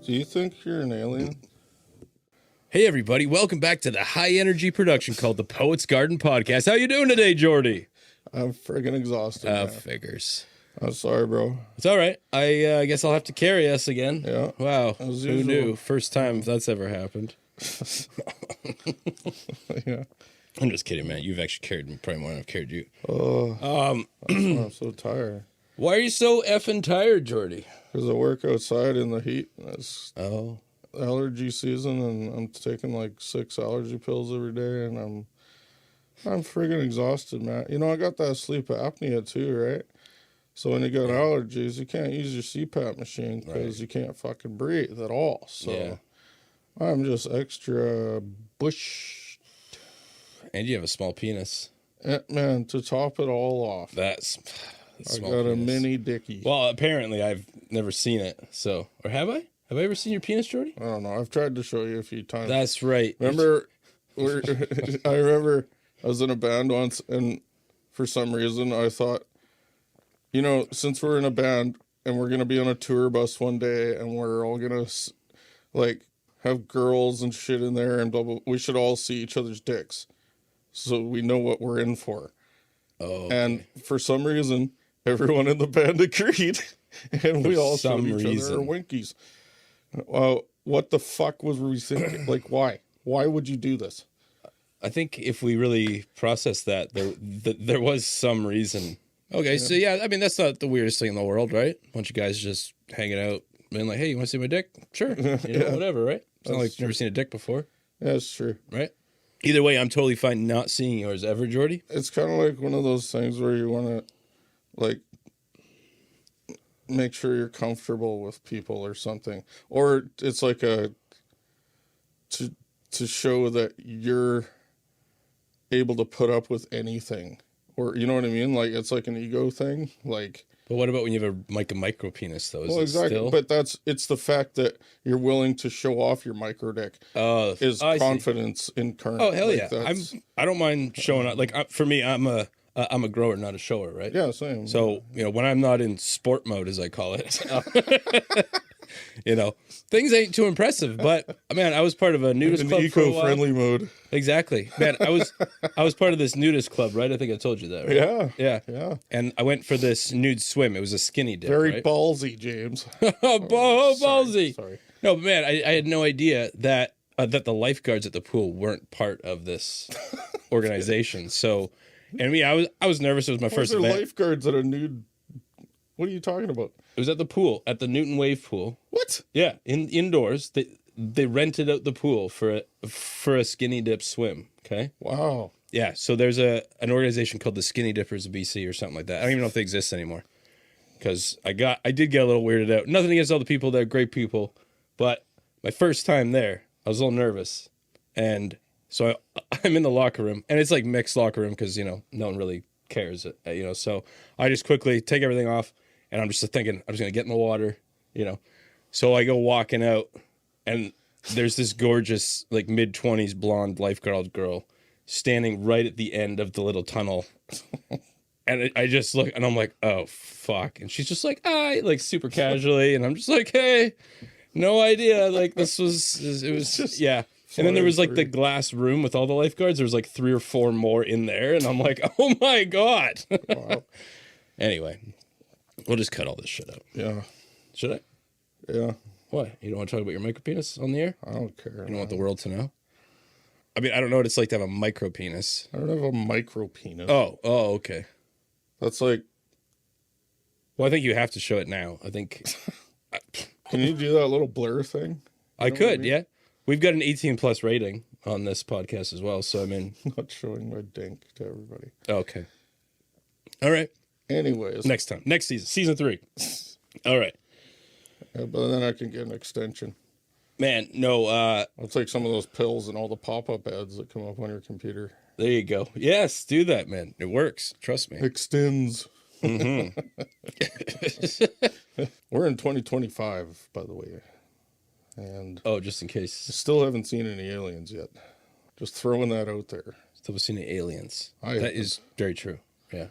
Do you think you're an alien? Hey everybody, welcome back to the high energy production called the Poet's Garden Podcast. How you doing today, Jordy? I'm friggin' exhausted, man. Figures. I'm sorry, bro. It's all right. I guess I'll have to carry us again. Yeah. Wow. As Who usual. knew? First time that's ever happened. Yeah. I'm just kidding, man. You've actually carried me probably more than I've carried you. Oh, that's why I'm so tired. Why are you so effing tired, Jordy? Because I work outside in the heat. It's Oh. allergy season, and I'm taking like 6 allergy pills every day, and I'm friggin' exhausted, man. You know, I got that sleep apnea too, right? So when you got allergies, you can't use your CPAP machine because you can't fucking breathe at all. So I'm just extra bush. And you have a small penis. Man, to top it all off, That's I got a mini dicky. Well, apparently I've never seen it. So, or have I? Have I ever seen your penis, Jordy? I don't know. I've tried to show you a few times. That's right. Remember, I remember I was in a band once, and for some reason I thought, you know, since we're in a band and we're gonna be on a tour bus one day, and we're all gonna like have girls and shit in there, and blah blah, we should all see each other's dicks, so we know what we're in for. Oh. Okay. And for some reason, everyone in the band agreed, and we all showed each other our winkies. Well, what the fuck was we thinking? Like, why? Why would you do this? I think if we really process that, there was some reason. Okay, so yeah, I mean, that's not the weirdest thing in the world, right? A bunch of guys just hanging out, being like, hey, you want to see my dick? Sure. You know, whatever, right? It's not like you've never seen a dick before. Yeah, it's true. Right? Either way, I'm totally fine not seeing yours ever, Jordy. It's kind of like one of those things where you want to, like, make sure you're comfortable with people or something. Or it's like to show that you're able to put up with anything. Or, you know what I mean? Like, it's like an ego thing. Like, but what about when you have a micro penis, though? Is well, exactly. Still? But it's the fact that you're willing to show off your micro dick is confidence in current. Oh, hell like, yeah. I don't mind showing up. Like, for me, I'm a grower, not a shower, right? Yeah, same. So, you know, when I'm not in sport mode, as I call it, you know, things ain't too impressive. But man, I was part of a nudist club for a while. Eco-friendly mode. Exactly, man. I was part of this nudist club, right? I think I told you that. Right? Yeah. And I went for this nude swim. It was a skinny dip. Very right? ballsy, James. Ballsy. Sorry. No, but man, I had no idea that the lifeguards at the pool weren't part of this organization. So. And me, I was nervous. It was my first event. Lifeguards at a nude. What are you talking about? It was at the pool, at the Newton Wave pool. What? Yeah, indoors. They rented out the pool for a skinny dip swim. Okay. Wow. Yeah. So there's an organization called the Skinny Dippers of BC or something like that. I don't even know if they exist anymore. Because I did get a little weirded out. Nothing against all the people there, great people, but my first time there, I was a little nervous, and. So I'm in the locker room, and it's like mixed locker room because, you know, no one really cares, you know. So I just quickly take everything off, and I'm just thinking, I'm just going to get in the water, you know. So I go walking out, and there's this gorgeous, like, mid-20s blonde lifeguard girl standing right at the end of the little tunnel. And I just look, and I'm like, oh, fuck. And she's just like, hi, like, super casually. And I'm just like, hey, no idea. Like, it was just, yeah. And then there was like the glass room with all the lifeguards. There was like 3 or 4 more in there. And I'm like, oh my God. Wow. Anyway, we'll just cut all this shit out. Yeah. Should I? Yeah. Why? You don't want to talk about your micro penis on the air? I don't care. You don't want the world to know? I mean, I don't know what it's like to have a micro penis. I don't have a micro penis. Oh, okay. That's like. Well, I think you have to show it now. I think. Can you do that little blur thing? I could, yeah. We've got an 18+ rating on this podcast as well, so I mean... Not showing my dink to everybody. Okay. All right. Anyways. Next time. Next season. Season 3. All right. Yeah, but then I can get an extension. Man, no, I'll take some of those pills and all the pop-up ads that come up on your computer. There you go. Yes, do that, man. It works. Trust me. Extends. Mm-hmm. We're in 2025, by the way. And just in case. Still haven't seen any aliens yet. Just throwing that out there. Still haven't seen any aliens. That haven't. Is very true. Yeah.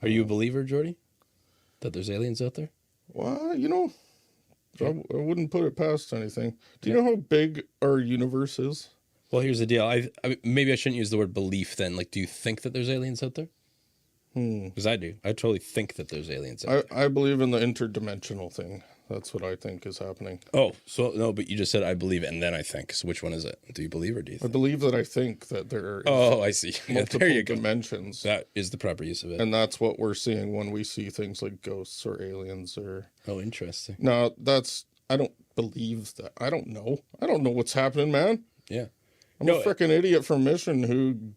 Are you a believer, Jordy? That there's aliens out there? Well, you know, So I wouldn't put it past anything. Do you know how big our universe is? Well, here's the deal. Maybe I shouldn't use the word belief then. Like, do you think that there's aliens out there? Because I do. I totally think that there's aliens out there. I believe in the interdimensional thing. That's what I think is happening. Oh, so no, but you just said I believe it and then I think. So which one is it? Do you believe or do you I think? believe that I think that there are Oh, I see. Yeah, multiple there you go. dimensions. That is the proper use of it. And that's what we're seeing when we see things like ghosts or aliens or... Oh, interesting. No, I don't believe that. I don't know. I don't know what's happening, man. Yeah. I'm a freaking idiot from Mission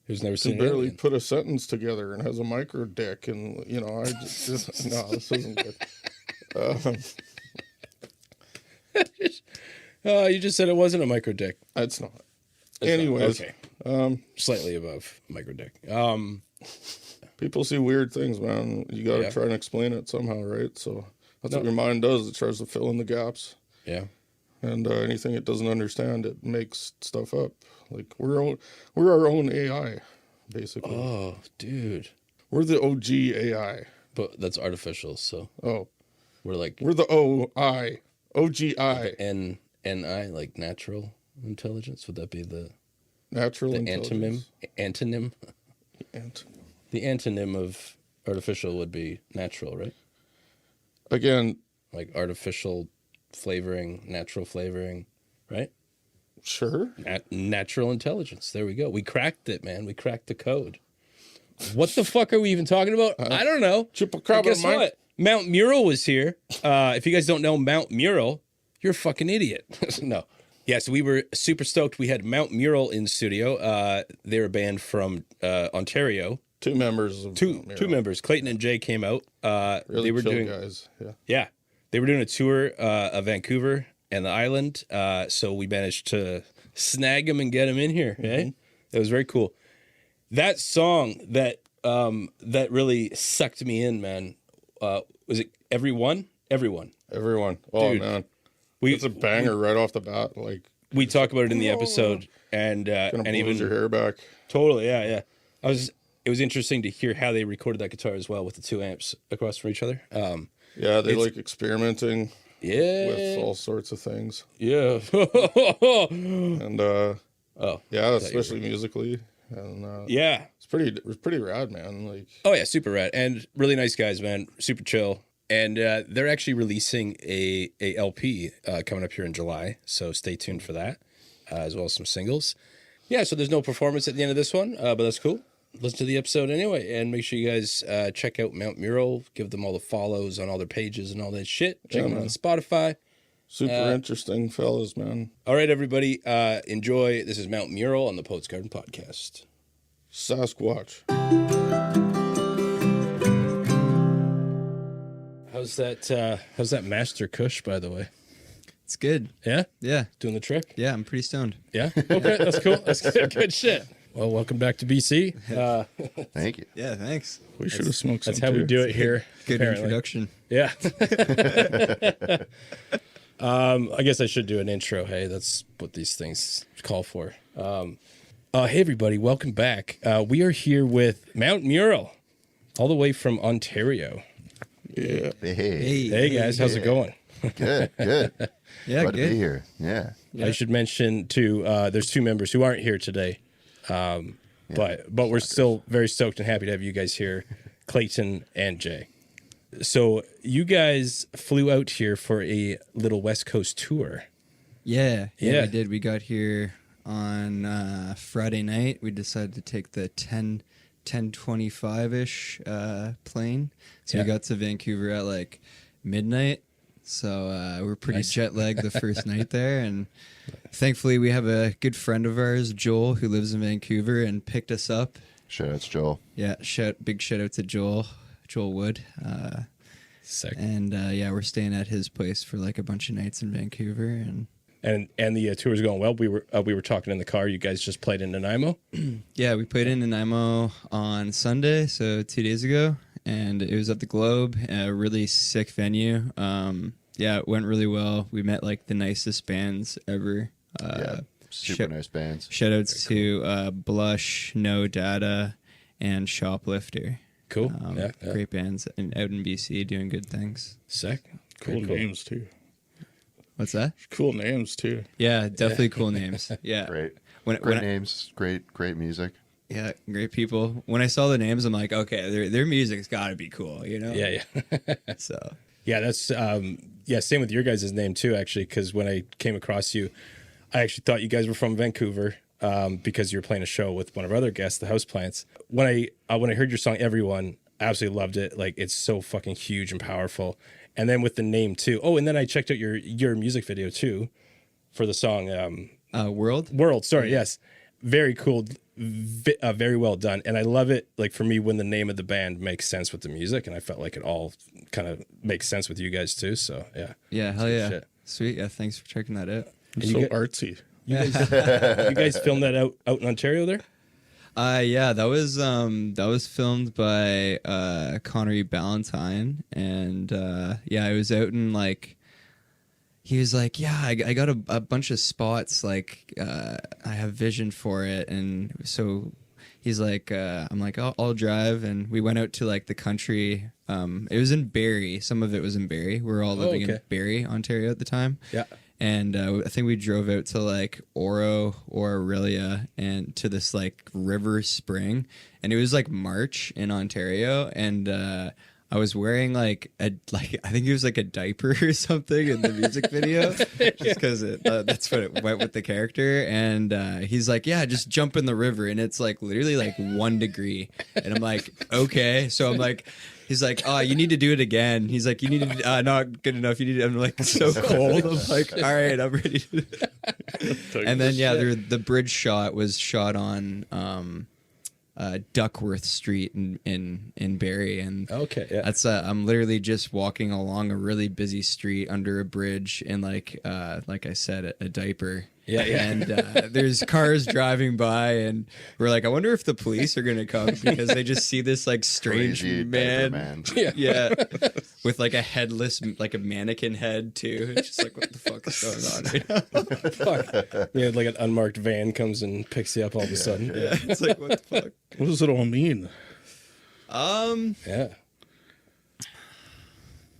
who's never can seen an barely alien. put a sentence together and has a micro dick, and I just no, this isn't good. You just said it wasn't a micro dick. It's not. It's Anyways, not. Okay. Slightly above micro dick. people see weird things, man. You got to Yeah. try and explain it somehow, right? So that's what your mind does. It tries to fill in the gaps. Yeah. And anything it doesn't understand, it makes stuff up. Like we're our own AI, basically. Oh, dude. We're the OG AI. But that's artificial, so Oh, we're like we're the OI, OGI, NI, like natural intelligence. Would that be the natural the intelligence. antonym? Ant- The antonym of artificial would be natural, right? Again, Like artificial flavoring, natural flavoring, right? sure. Natural intelligence. There we go. We cracked it, man. We cracked the code. What the fuck are we even talking about? I don't know. Chupacabra, Guess Mike. what? Mount Mural was here. If you guys don't know Mount Mural, you're a fucking idiot. No. Yeah, so we were super stoked. We had Mount Mural in studio. They're a band from Ontario. Two members of Two members, Clayton and Jay, came out. Really they were chill doing guys. Yeah. Yeah, they were doing a tour of Vancouver and the island. So we managed to snag them and get them in here. Okay, It was very cool. That song that really sucked me in, man. Was it Everyone? Everyone. Oh Dude, man, We it's a banger right off the bat. Like we talk about it in the episode, and gonna blows even your hair back. totally, yeah. It was interesting to hear how they recorded that guitar as well with the two amps across from each other. Yeah, they like experimenting Yeah, with all sorts of things, yeah. and yeah, especially musically, and Yeah. it was pretty rad, man. Like Oh yeah, super rad and really nice guys, man. Super chill. And they're actually releasing a LP coming up here in July, so stay tuned for that, as well as some singles. Yeah, so there's no performance at the end of this one, but that's cool. Listen to the episode anyway, and make sure you guys check out Mount Mural. Give them all the follows on all their pages and all that shit. Check them out on Spotify. super interesting fellas, man. All right, everybody, enjoy. This is Mount Mural on the Poets Garden Podcast. Sasquatch. How's that Master Kush, by the way? It's good. Yeah? Yeah. Doing the trick? Yeah, I'm pretty stoned. Yeah? Okay, that's cool. That's good shit. Well, welcome back to BC. Thank you. Yeah, thanks. We should have smoked some That's how we too. do it here. Good apparently. introduction. Yeah. I guess I should do an intro. Hey, that's what these things call for. Hey, everybody, welcome back. We are here with Mount Mural, all the way from Ontario. Yeah. Hey, Hey, guys, how's it going? good. Yeah, Glad to be good. here. Yeah. I should mention, too, there's two members who aren't here today. But we're still very stoked and happy to have you guys here, Clayton and Jay. So you guys flew out here for a little West Coast tour. Yeah, Yeah. we did. We got here on Friday night. We decided to take the 10:25-ish plane. So Yeah. we got to Vancouver at like midnight. So we're pretty Nice. jet lagged the first night there. And thankfully we have a good friend of ours, Joel, who lives in Vancouver and picked us up. Shout out to Joel. Yeah, big shout out to Joel Wood. Sick. And yeah, we're staying at his place for like a bunch of nights in Vancouver. And And the tour is going well. We were talking in the car. You guys just played in Nanaimo. yeah, we played in Nanaimo on Sunday, so 2 days ago, and it was at the Globe, a really sick venue. Yeah, it went really well. We met like the nicest bands ever. Yeah. Super nice bands. Shout outs to Blush, No Data, and Shoplifter. Cool. Yeah. Great bands out in BC doing good things. Sick. Cool Very cool. names too. What's that? Cool names too. Yeah, definitely cool names. Yeah. Great. When Great I- names. Great music. Yeah, great people. When I saw the names, I'm like, okay, their music's got to be cool, you know? Yeah, yeah. So, Yeah, that's same with your guys' name too, actually, because when I came across you, I actually thought you guys were from Vancouver because you were playing a show with one of our other guests, the Houseplants. When I heard your song Everyone, I absolutely loved it. Like, it's so fucking huge and powerful. And then with the name too. Oh, and then I checked out your music video too for the song World? Sorry, yes. Very cool. Very well done. And I love it, like, for me, when the name of the band makes sense with the music, and I felt like it all kind of makes sense with you guys too. So yeah. Yeah, hell good yeah. shit. Sweet. Yeah, thanks for checking that out. It's you so get- artsy. You guys filmed that out in Ontario there? Yeah, that was filmed by Connery Ballantyne, and yeah, I was out in like. He was like, yeah, I got a bunch of spots, like I have vision for it, and so he's like, I'm like, I'll drive, and we went out to like the country. It was in Barrie. Some of it was in Barrie. We were all living in okay. Barrie, Ontario at the time. Yeah. And I think we drove out to like Oro or Aurelia and to this like river spring, and it was like March in Ontario, and I was wearing I think it was like a diaper or something in the music video, just because that's what it went with the character. And he's like, yeah, just jump in the river, and it's like literally like 1 degree, and I'm like, okay, so I'm like. He's like, oh, you need to do it again. He's like, you need to, not good enough. You need to, I'm like, so cold. I'm like, all right, I'm ready. And then, yeah, the bridge shot was shot on Duckworth Street in Barrie. And Okay, yeah. that's, I'm literally just walking along a really busy street under a bridge in like I said, a diaper. Yeah, yeah. And there's cars driving by, and we're like, I wonder if the police are gonna come because they just see this like strange Crazy man, diaper man. yeah, with like a headless, like a mannequin head too. It's just like, what the fuck is going on right now? Fuck. Yeah, like an unmarked van comes and picks you up all of a sudden. Yeah, it's like, what the fuck? What does it all mean? Yeah.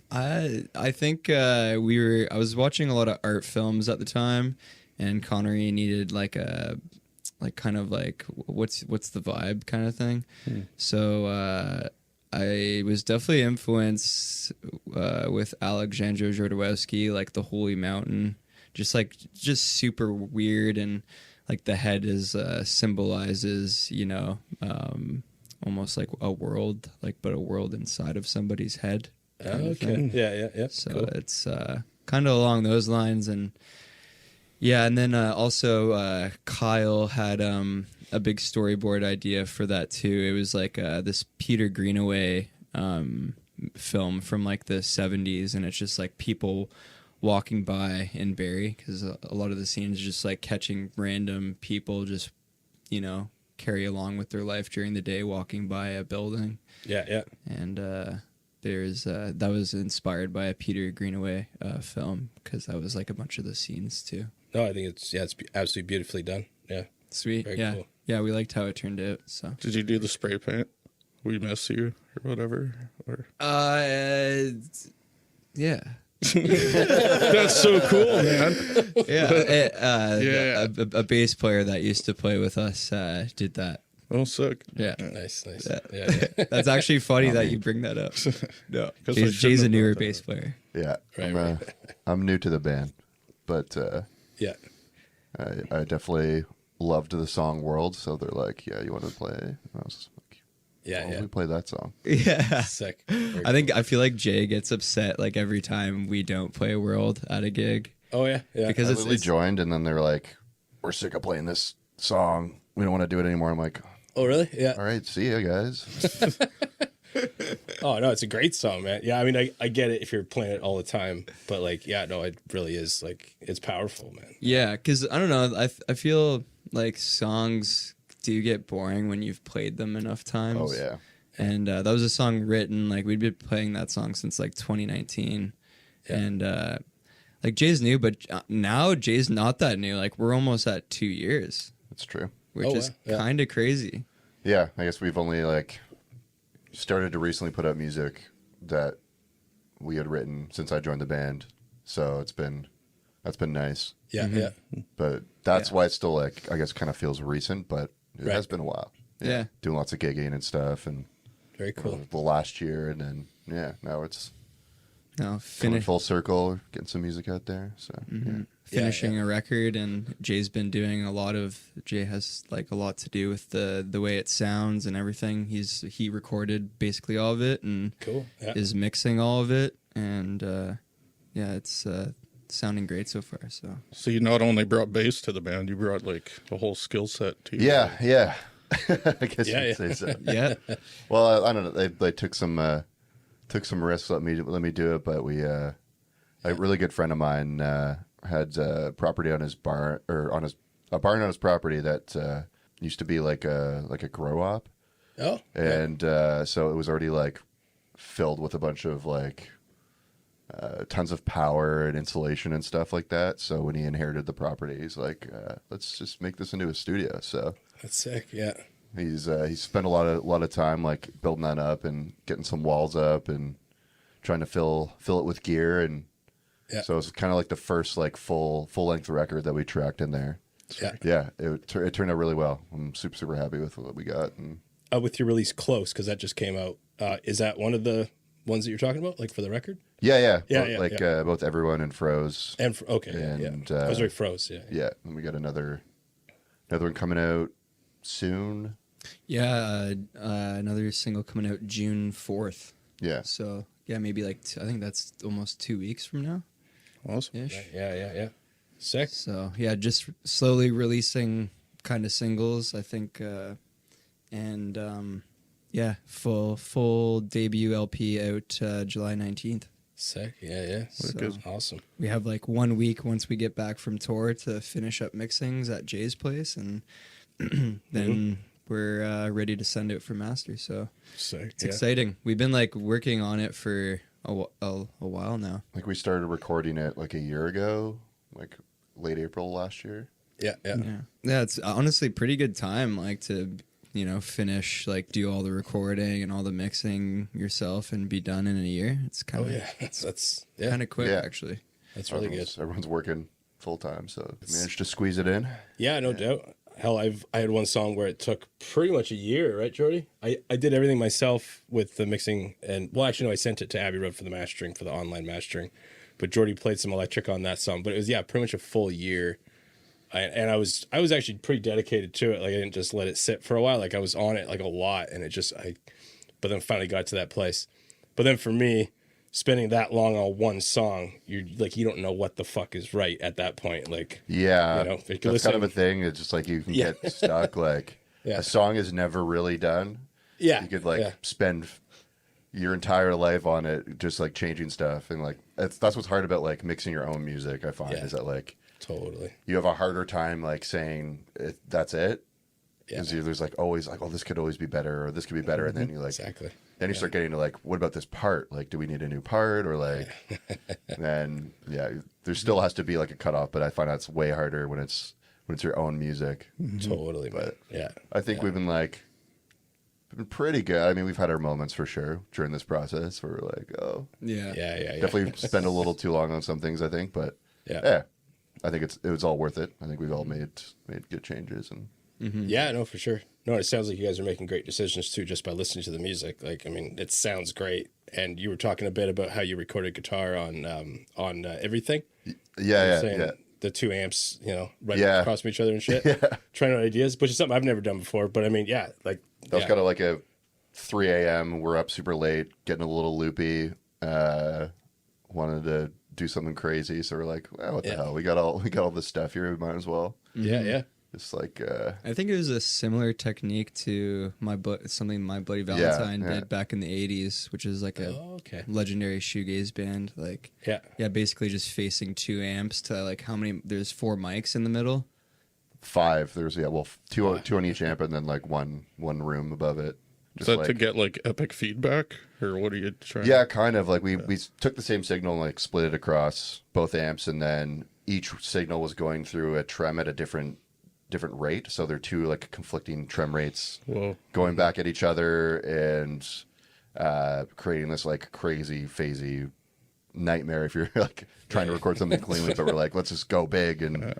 I think I was watching a lot of art films at the time, and Connery needed like a kind of like what's the vibe kind of thing. So I was definitely influenced with Alexandru Jodorowsky, like The Holy Mountain, just super weird, and like the head is symbolizes, you know, almost like a world, like but a world inside of somebody's head. kind of Okay. thing. Yeah. So Cool. it's kind of along those lines, and yeah, and then also Kyle had a big storyboard idea for that too. It was like this Peter Greenaway film from like the 70s, and it's just like people walking by in Barrie, because a lot of the scenes just like catching random people just, you know, carry along with their life during the day walking by a building. Yeah. And there's that was inspired by a Peter Greenaway film, because that was like a bunch of the scenes too. No, I think it's absolutely beautifully done. Yeah. Sweet. Very yeah. cool. Yeah, we liked how it turned out. So Did you do the spray paint? We miss you or whatever? Or yeah. that's so cool, man. Yeah. A bass player that used to play with us did that. Oh, sick. Yeah. Nice. Yeah. Yeah. That's actually funny that you bring that up. No, 'Cause I Jay's shouldn't a have newer brought that bass up. player. Yeah, Right. I'm new to the band, but Yeah. I definitely loved the song World, so they're like, yeah, you want to play? And I was like, Yeah. we play that song. Yeah. Sick. Very I feel like Jay gets upset like every time we don't play World at a gig, cool. Oh yeah. because I it's literally joined, and then they're like, we're sick of playing this song. We don't want to do it anymore. I'm like, Oh really? Yeah. all right, see ya, guys. Oh no, it's a great song, man. Yeah, I mean, I get it if you're playing it all the time, but like, yeah, no, it really is like it's powerful, man. Yeah, because I don't know. I feel like songs do get boring when you've played them enough times. Oh, yeah. And that was a song written, like we'd been playing that song since like 2019. Yeah. And like Jay's new, but now Jay's not that new. Like we're almost at 2 years, That's true. which Oh, is wow. Yeah. kind of crazy. Yeah, I guess we've only like started to recently put out music that we had written since I joined the band. So that's been nice. Yeah, yeah. But that's why it's still like, I guess, kind of feels recent, but it Right. has been a while. Yeah. Doing lots of gigging and stuff, and Very cool. the last year, and then now it's No, coming finish. full circle, getting some music out there. So Finishing a record, and Jay has like a lot to do with the way it sounds and everything. He recorded basically all of it and Cool. Yeah. is mixing all of it, and it's sounding great so far. So you not only brought bass to the band, you brought like a whole skill set to you. yeah. I guess Yeah, you could say so. Yeah. Well, I don't know. They took some risks, let me do it, but a really good friend of mine had property on his barn, or a barn on his property that used to be like a grow op, Oh. and so it was already like filled with a bunch of like tons of power and insulation and stuff like that. So when he inherited the property, he's like, let's just make this into a studio. So That's sick. Yeah. he's spent a lot of time like building that up and getting some walls up and trying to fill it with gear, and so it's kind of like the first like full length record that we tracked in there. Yeah. It turned out really well. I'm super happy with what we got. And With your release Close, because that just came out. Is that one of the ones that you're talking about, like for the record? yeah, Yeah, both Everyone and Froze. And And, I was very Froze. Yeah. Yeah, and we got another one coming out soon. Yeah, another single coming out June 4th. Yeah, So yeah, maybe like I think that's almost 2 weeks from now. Awesome. Ish. Yeah. Sick. So yeah, just slowly releasing kind of singles, I think, and full debut LP out July 19th. Sick. Yeah. So Awesome. we have like 1 week once we get back from tour to finish up mixings at Jay's place, and then we're ready to send it for master. So Sick. it's exciting. We've been like working on it for a while now. like we started recording it like a year ago, like late April last year. Yeah. Yeah, it's honestly pretty good time, like to finish, like do all the recording and all the mixing yourself and be done in a year. It's kind Oh of yeah. That's kind of quick Yeah. actually. That's really good. Everyone's working full time, so managed to squeeze it in. Yeah, no doubt. Hell, I had one song where it took pretty much a year, right, Jordy? I did everything myself with the mixing, and well, actually, no, I mastering to Abbey Road for the mastering, for the online mastering. But Jordy played some electric on that song. But it was pretty much a full year. And I was actually pretty dedicated to it. Like I didn't just let it sit for a while. Like I was on it like a lot, and but then finally got to that place. But then for me, spending that long on one song, you don't know what the fuck is right at that point. Like Yeah, if you that's kind of a thing. It's just like you can get stuck. Like a song is never really done. Yeah, You could spend your entire life on it, just like changing stuff, and like that's what's hard about like mixing your own music. I find is that like totally you have a harder time like saying that's it. Yeah. Because there's like always like, oh, this could always be better, or this could be better, and then you like exactly. Then you start getting to like, what about this part? Like, do we need a new part, or like, then there still has to be like a cutoff. But I find that's way harder when it's your own music. Totally, But yeah, I think we've been pretty good. I mean, we've had our moments for sure during this process where we're like, oh, Yeah. definitely spend a little too long on some things, I think, but yeah. I think it was all worth it. I think we've all made good changes, and Yeah, no, for sure. No, it sounds like you guys are making great decisions too, just by listening to the music. Like, I mean, it sounds great. And you were talking a bit about how you recorded guitar on everything. yeah. The 2 amps, right Yeah. across from each other and shit. Trying out ideas, which is something I've never done before. But I mean, that was kind of like a 3 a.m. We're up super late, getting a little loopy. Wanted to do something crazy, so we're like, well, what the hell? We got all this stuff here. We might as well. Yeah. Just like I think it was a similar technique to something my buddy Valentine did back in the 80s, which is like a legendary shoegaze band. Like, basically just facing 2 amps to like how many? There's 4 mics in the middle. 5. There's two on each amp, and then like one room above it. Is that to get like epic feedback, or what are you trying? Yeah, kind of like we took the same signal and like split it across both amps, and then each signal was going through a trem at a different rate. So they're 2 like conflicting trem rates going back at each other and creating this like crazy phasey nightmare if you're like trying to record something cleanly, but we're like, let's just go big and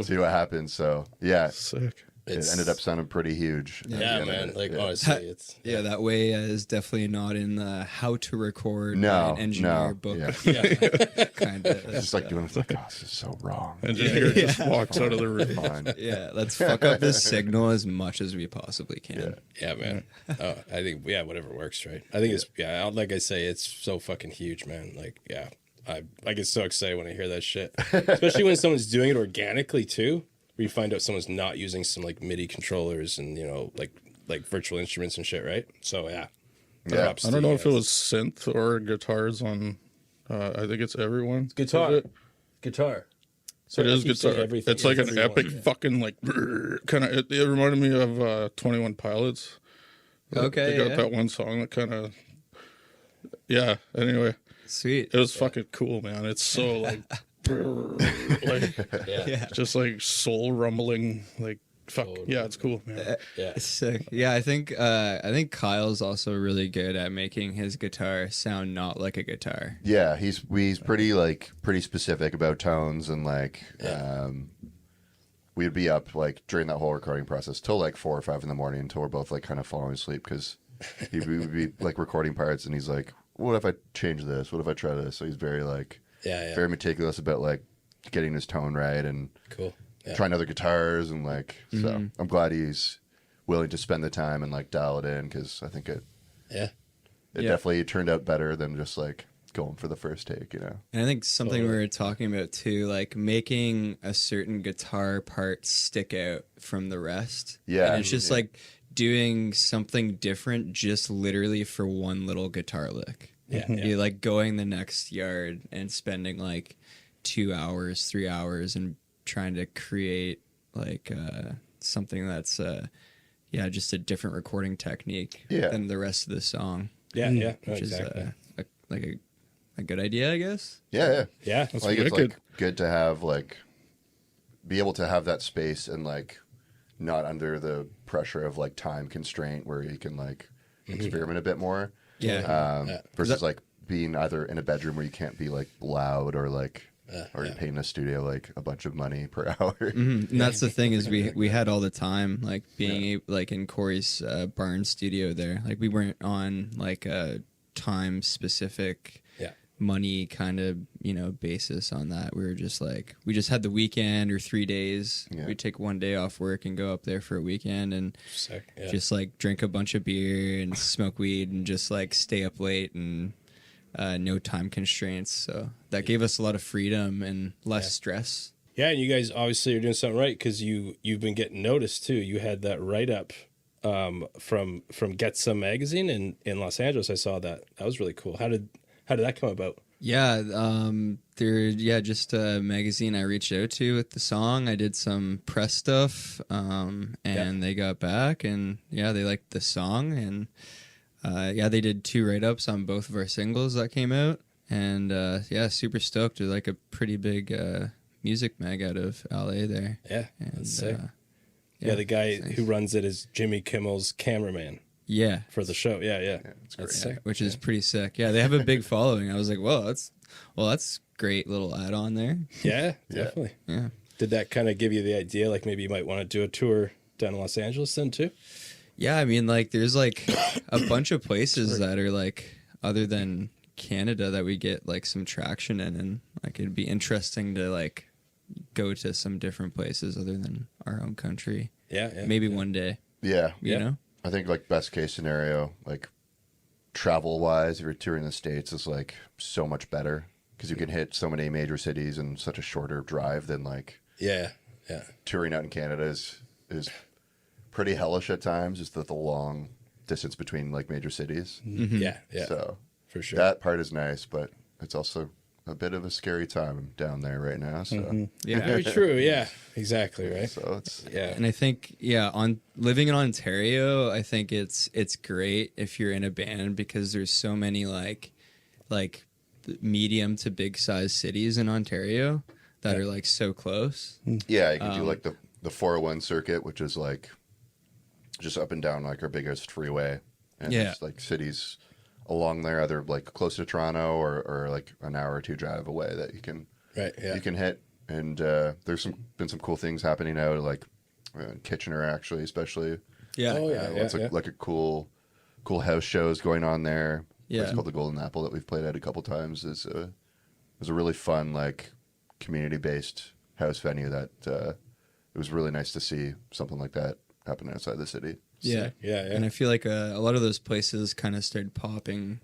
see what happens. So yeah, Sick. it ended up sounding pretty huge. Yeah, man. Like honestly, it's Yeah, that way is definitely not in the how to record No, by an engineer no, book. yeah. Kind of. It's just like doing it like, oh, this is so wrong. Engineer just walks out of the room. Fine. Yeah, let's fuck up this signal as much as we possibly can. yeah, man. Oh, I think whatever works, right? I think it's like I say, it's so fucking huge, man. Like I get so excited when I hear that shit, especially when someone's doing it organically too. Where you find out someone's not using some like MIDI controllers and like virtual instruments and shit, right? So Yeah. props I to don't know you if it guys. was synth or guitars on. I think it's everyone. Guitar. Is it? Guitar. It is I keep saying guitar. everything. It's like an everyone. epic fucking like kind of. It reminded me of 21 Pilots. Okay, They got yeah. that one song that kind of. Yeah. Anyway, Sweet. it was fucking cool, man. It's so like, like Yeah. just like soul rumbling, like fuck. Yeah, it's cool, man. Yeah. Sick. Yeah, I think Kyle's also really good at making his guitar sound not like a guitar. Yeah, he's pretty specific about tones and like we'd be up like during that whole recording process till like 4 or 5 in the morning until we're both like kind of falling asleep because we would be like recording parts and he's like, what if I change this? What if I try this? So he's very like very meticulous about like getting his tone right and Cool. Yeah. trying other guitars and like so I'm glad he's willing to spend the time and like dial it in because I think it definitely turned out better than just like going for the first take, you know. And I think something we were talking about too, like making a certain guitar part stick out from the rest. Yeah. And it's just like doing something different just literally for one little guitar lick. Yeah. You're like going the next yard and spending like 2 hours, 3 hours and trying to create like something that's just a different recording technique than the rest of the song. Yeah. Yeah. No, Which exactly. is a good idea, I guess. Yeah. Yeah. That's Like it's wicked. like good to have like be able to have that space and like not under the pressure of like time constraint where you can like experiment a bit more. Versus like being either in a bedroom where you can't be like loud or like or you're paying a studio like a bunch of money per hour. And that's the thing is we had all the time like being like in Corey's barn studio there. Like we weren't on like a time specific money kind of basis on that. We were just like we just had the weekend or 3 days. We'd take one day off work and go up there for a weekend and Sick. Yeah. just like drink a bunch of beer and smoke weed and just like stay up late and no time constraints. So that gave us a lot of freedom and less stress. Yeah, and you guys obviously are doing something right because you've been getting noticed too. You had that write up from Get Some magazine in Los Angeles. I saw that. That was really cool. How did that come about? Yeah, just a magazine I reached out to with the song. I did some press stuff, and they got back, and they liked the song, and they did 2 write-ups on both of our singles that came out, and super stoked. They're like a pretty big music mag out of LA there. Yeah, and, that's sick. The guy who runs it is Jimmy Kimmel's cameraman. Yeah, for the show. Yeah. It's great. That's sick. Which is pretty sick. Yeah, they have a big following. I was like, whoa, that's great little add-on there. Yeah, definitely. Yeah. Did that kind of give you the idea, like maybe you might want to do a tour down in Los Angeles then too? Yeah, I mean, like, there's like a bunch of places that are like other than Canada that we get like some traction in, and like it'd be interesting to like go to some different places other than our own country. Yeah. Maybe one day. Yeah. You know? I think like best case scenario, like travel wise, if you're touring the States is like so much better because you can hit so many major cities in such a shorter drive than like touring out in Canada is pretty hellish at times. Just the long distance between like major cities. Yeah. So for sure. that part is nice, but it's also a bit of a scary time down there right now. So Yeah. Very true. Yeah, exactly. Right. so it's And I think, on living in Ontario, I think it's great if you're in a band because there's so many like medium to big size cities in Ontario that are like so close. Yeah, you can do like the 401 circuit, which is like just up and down like our biggest freeway, and Yeah. there's like cities along there, either like close to Toronto or like an hour or two drive away that you can Right. Yeah. you can hit. And there's been some cool things happening out, like Kitchener actually, especially. Yeah. Oh, yeah. Lots of like a cool house shows going on there. Yeah. It's called the Golden Apple that we've played at a couple times. Is a really fun like community based house venue that it was really nice to see something like that happen outside the city. Yeah. Yeah. And I feel like a lot of those places kind of started popping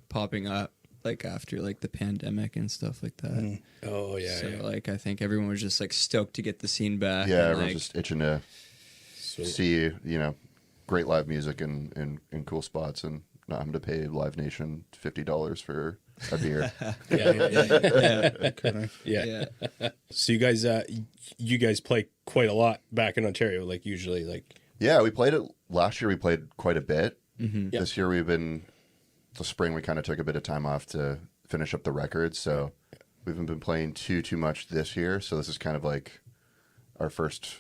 up like after like the pandemic and stuff like that. Oh yeah. So Yeah. like I think everyone was just like stoked to get the scene back. Yeah, and, everyone's like, just itching to Sweet. see, great live music in cool spots and not having to pay Live Nation $50 for a beer. Yeah. yeah. So you guys play quite a lot back in Ontario, like usually, like. Yeah, we played it last year. We played quite a bit. Mm-hmm. Yeah. This year the spring we kind of took a bit of time off to finish up the records. So we haven't been playing too much this year. So this is kind of like our first,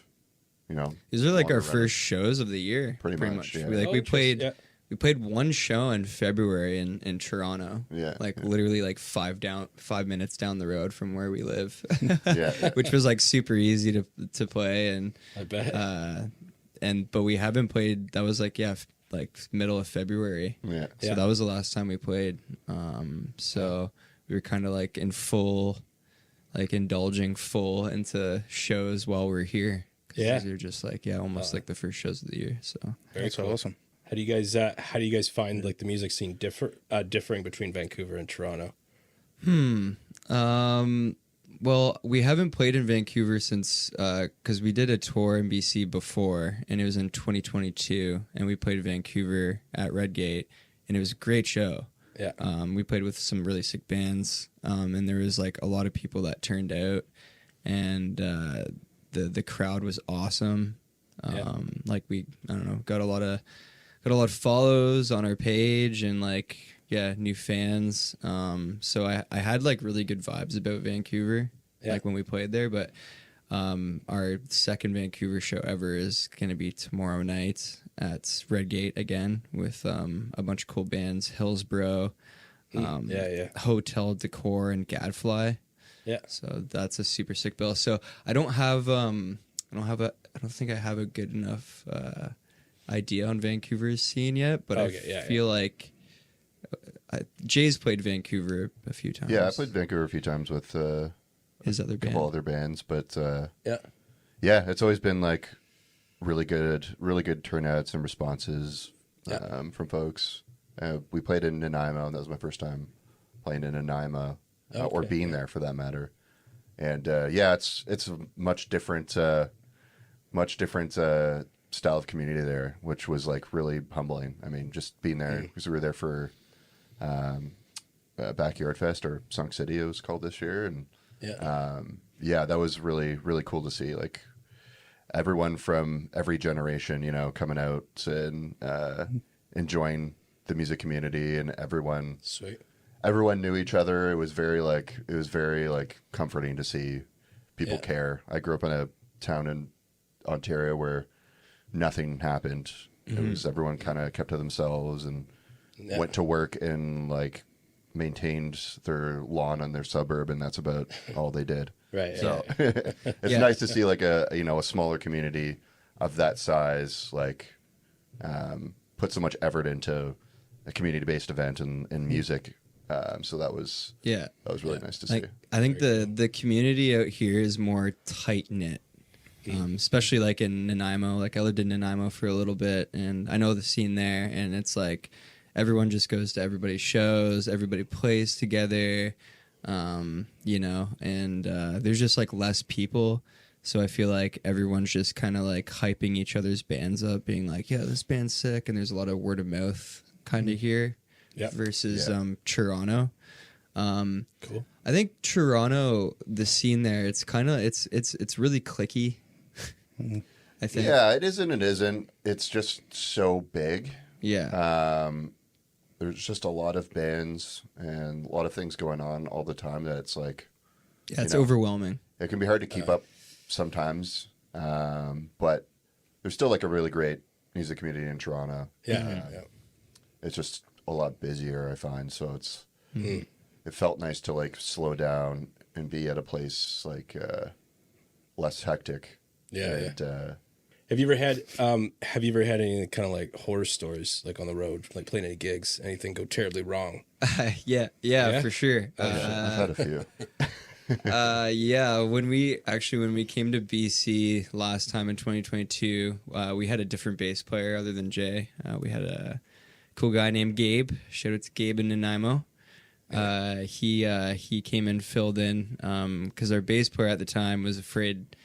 These are like longer our run. first shows of the year. Pretty much, yeah. We Oh, we interesting. played Yeah. we played one show in February in Toronto. Yeah, Like yeah. literally like 5 minutes down the road from where we live. Yeah. Which was like super easy to play and I bet. but we haven't played. That was like like middle of February. Yeah. So Yeah. that was the last time we played. So we were kind of like in full, like indulging full into shows while we're here. 'Cause Yeah. these are just like almost like the first shows of the year. So Very That's cool. awesome. How do you guys find like the music scene differing between Vancouver and Toronto? well, we haven't played in Vancouver since because we did a tour in BC before, and it was in 2022, and we played Vancouver at Redgate, and it was a great show. Yeah. We played with some really sick bands, and there was like a lot of people that turned out, and the crowd was awesome. Yeah. Like I don't know, got a lot of follows on our page, and like new fans. So I had like really good vibes about Vancouver, like when we played there. But our second Vancouver show ever is going to be tomorrow night at Redgate again with a bunch of cool bands, Hillsborough, Hotel Decor, and Gadfly. Yeah. So that's a super sick bill. So I don't think I have a good enough idea on Vancouver's scene yet, but I feel like Jay's played Vancouver a few times. Yeah, I played Vancouver a few times with his other a band. couple other bands, but Yeah. it's always been like really good turnouts and responses from folks. We played in Nanaimo, and that was my first time playing in Nanaimo, or Okay, being there for that matter. And it's a much different style of community there, which was like really humbling. I mean, just being there because we were there for Backyard Fest, or Sunk City it was called this year, and that was really really cool to see, like everyone from every generation coming out and enjoying the music community, and everyone knew each other. It was very comforting to see people care. I grew up in a town in Ontario where nothing happened. It was everyone kind of kept to themselves and went to work and like maintained their lawn in their suburb, and that's about all they did. Right. So it's nice to see like a smaller community of that size like put so much effort into a community-based event and music. So that was really nice to see. Like, I think the community out here is more tight knit, especially like in Nanaimo. Like I lived in Nanaimo for a little bit, and I know the scene there. And it's like everyone just goes to everybody's shows, everybody plays together, and there's just like less people. So I feel like everyone's just kind of like hyping each other's bands up, being like, "Yeah, this band's sick," and there's a lot of word of mouth kind of here. Yep. Versus Toronto. Cool. I think Toronto, the scene there, it's kind of it's really cliquey. I think. Yeah, it is and it isn't. It's just so big. Yeah. There's just a lot of bands and a lot of things going on all the time that it's like, Yeah, it's overwhelming. it can be hard to keep up sometimes. But there's still like a really great music community in Toronto. Yeah. It's just a lot busier, I find. So it's it felt nice to like slow down and be at a place like less hectic. Yeah, And, Have you ever had any kind of like horror stories like on the road, like playing any gigs, anything go terribly wrong? Yeah, for sure. I've had a few. Yeah, when we came to BC last time in 2022, we had a different bass player other than Jay. We had a cool guy named Gabe. Shout out to Gabe in Nanaimo. He came and filled in because our bass player at the time was afraid.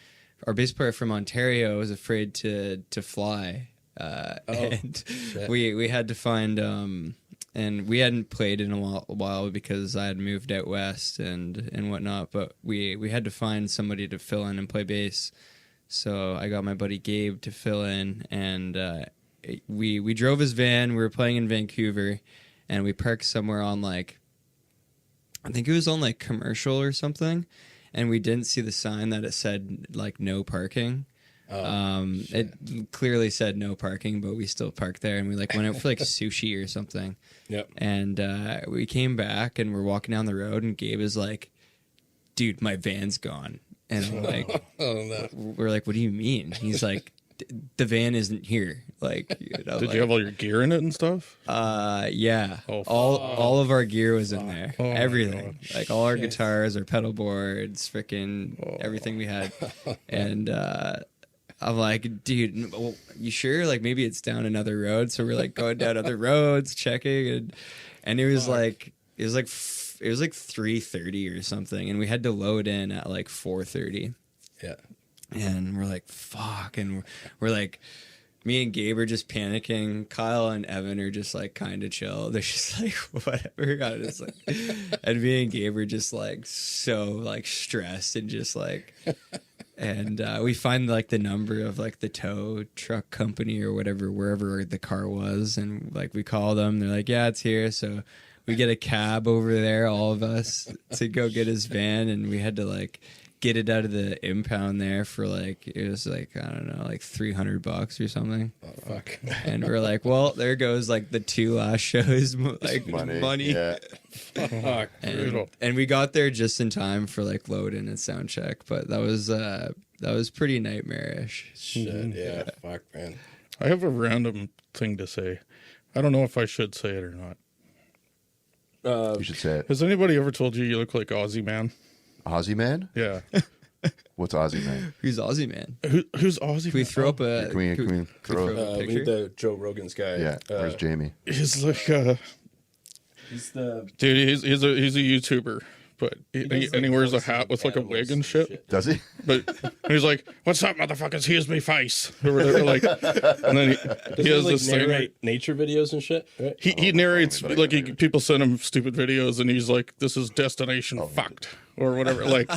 Our bass player from Ontario was afraid to fly, and we had to find. And we hadn't played in a while because I had moved out west and whatnot. But we had to find somebody to fill in and play bass. So I got my buddy Gabe to fill in, and we drove his van. We were playing in Vancouver, and we parked somewhere on like, I think it was on like Commercial or something, and we didn't see the sign that it said like no parking. It clearly said no parking, but we still parked there, and we like went out for like sushi or something. Yep. And we came back and we're walking down the road, and Gabe is like, "Dude, my van's gone." And I'm like, we're like, "What do you mean?" He's like, "The van isn't here." Like, Did you have all your gear in it and stuff? Yeah. Oh, all of our gear was in there. Oh, my everything. gosh. Like all our guitars, our pedal boards, freaking everything we had. And I'm like, dude, well, you sure? Like maybe it's down another road. So we're like going down other roads, checking, and it was like 3:30 or something, and we had to load in at like 4:30. Yeah. And we're like, fuck, and we're like, me and Gabe are just panicking. Kyle and Evan are just like kind of chill. They're just like, whatever. I was like, and me and Gabe are just like so like stressed and just like. And we find like the number of like the tow truck company or whatever, wherever the car was. And like we call them, they're like, yeah, it's here. So we get a cab over there, all of us, to go get his van. And we had to like get it out of the impound there for like, it was like, I don't know, like $300 or something. Oh, fuck. And we're like, well, there goes like the 2 last shows, like money. Yeah. Fuck. And we got there just in time for like load in and sound check, but that was pretty nightmarish. Shit. Yeah. Fuck, man. I have a random thing to say. I don't know if I should say it or not. You should say it. Has anybody ever told you look like Aussie Man? Aussie Man? Yeah. What's Aussie Man? Who's Aussie Man? Who's Aussie Can we Man? throw up a? Can we throw a We need picture? the Joe Rogan's guy. Yeah. Where's Jamie? He's like, He's the. dude, he's a YouTuber, but he does, like, wears a voices hat of with like a animals wig and and shit. shit. Does he? But he's like, "What's up, motherfuckers? Here's me face." Or whatever, like, and then he has like this thing. narrate nature videos and shit, right? He narrates but I like gotta people send him stupid videos, and he's like, "This is destination fucked." Or whatever, like,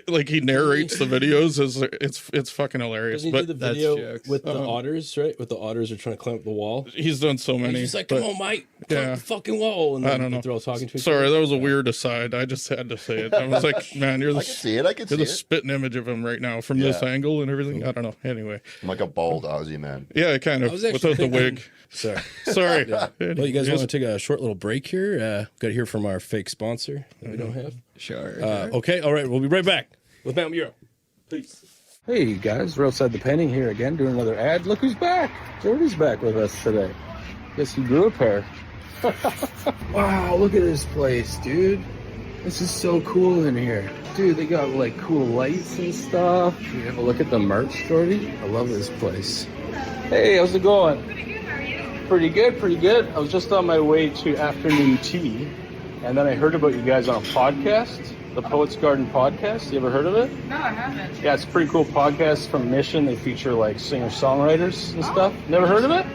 like he narrates the videos as it's fucking hilarious. Doesn't he But do the That's video jokes. with the otters, right? With the otters are trying to climb up the wall. he's done so many. He's like, but- "Come on, mate, climb Yeah. the fucking wall!" And I then don't know. they're all talking to each Sorry, other. that was a weird aside. I just had to say it. I was like, man, you're I can see it. I can see you're the it. spitting image of him right now from this Yeah. angle and everything. I don't know. Anyway, I'm like a bald Aussie Man. yeah, kind I of was actually without the thinking- wig. Sorry. Sorry. Well, you guys want to take a short little break here? Got to hear from our fake sponsor that we don't have. Sure. Okay, all right. We'll be right back with Mount Mural. Peace. Hey guys, we're outside the painting here again, doing another ad. Look who's back! Jordy's back with us today. Guess he grew a pair. Wow, look at this place, dude. This is so cool in here. Dude, they got like cool lights and stuff. You have a look at the merch, Jordy. I love this place. Hey, how's it going? Pretty good, how are you? Pretty good, pretty good. I was just on my way to afternoon tea, and then I heard about you guys on a podcast, the Poets Garden podcast. You ever heard of it? No, I haven't. Yeah, it's a pretty cool podcast from Mission. They feature like singer-songwriters and stuff. Never heard of it?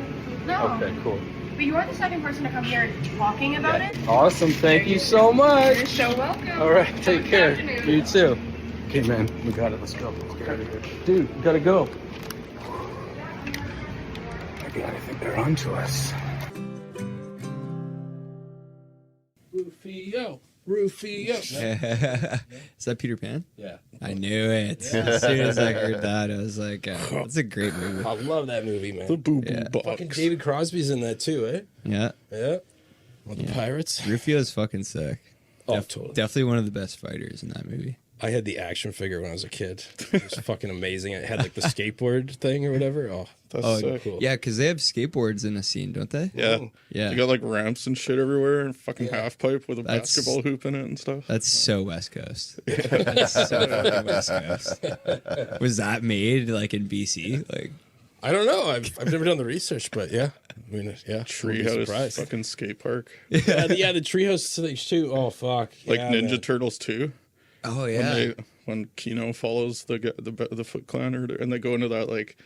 No. Okay, cool. But you are the second person to come here talking about it. Awesome. Thank you so You're much. so welcome. All right, Have a take good care. afternoon. You too. Okay, man, we got it. Let's go. Let's get out of here. Dude, we gotta go. Okay, I think they're on to us. Rufio, Rufio. Is that Peter Pan? Yeah. I knew it. As soon as I heard that, I was like, "That's a great movie." I love that movie, man. The Boo Boo Yeah. Box. Fucking David Crosby's in that too, eh? Yeah, Yeah. With the pirates. Rufio's fucking sick. Oh, totally. Definitely one of the best fighters in that movie. I had the action figure when I was a kid. It was fucking amazing. It had like the skateboard thing or whatever. Oh, That's sick. cool. Yeah, because they have skateboards in a scene, don't they? Yeah. Yeah. You got like ramps and shit everywhere and fucking half pipe with a That's- basketball hoop in it and stuff. That's so West Coast. That's so fucking West Coast. Was that made like in BC? Like, I don't know. I've never done the research, but yeah. I mean, yeah. Treehouse Surprised. fucking skate park. Yeah, the treehouse thing too. Oh fuck. Like Yeah, Ninja man. Turtles 2. oh When Kino follows the Foot Clan and they go into that, like,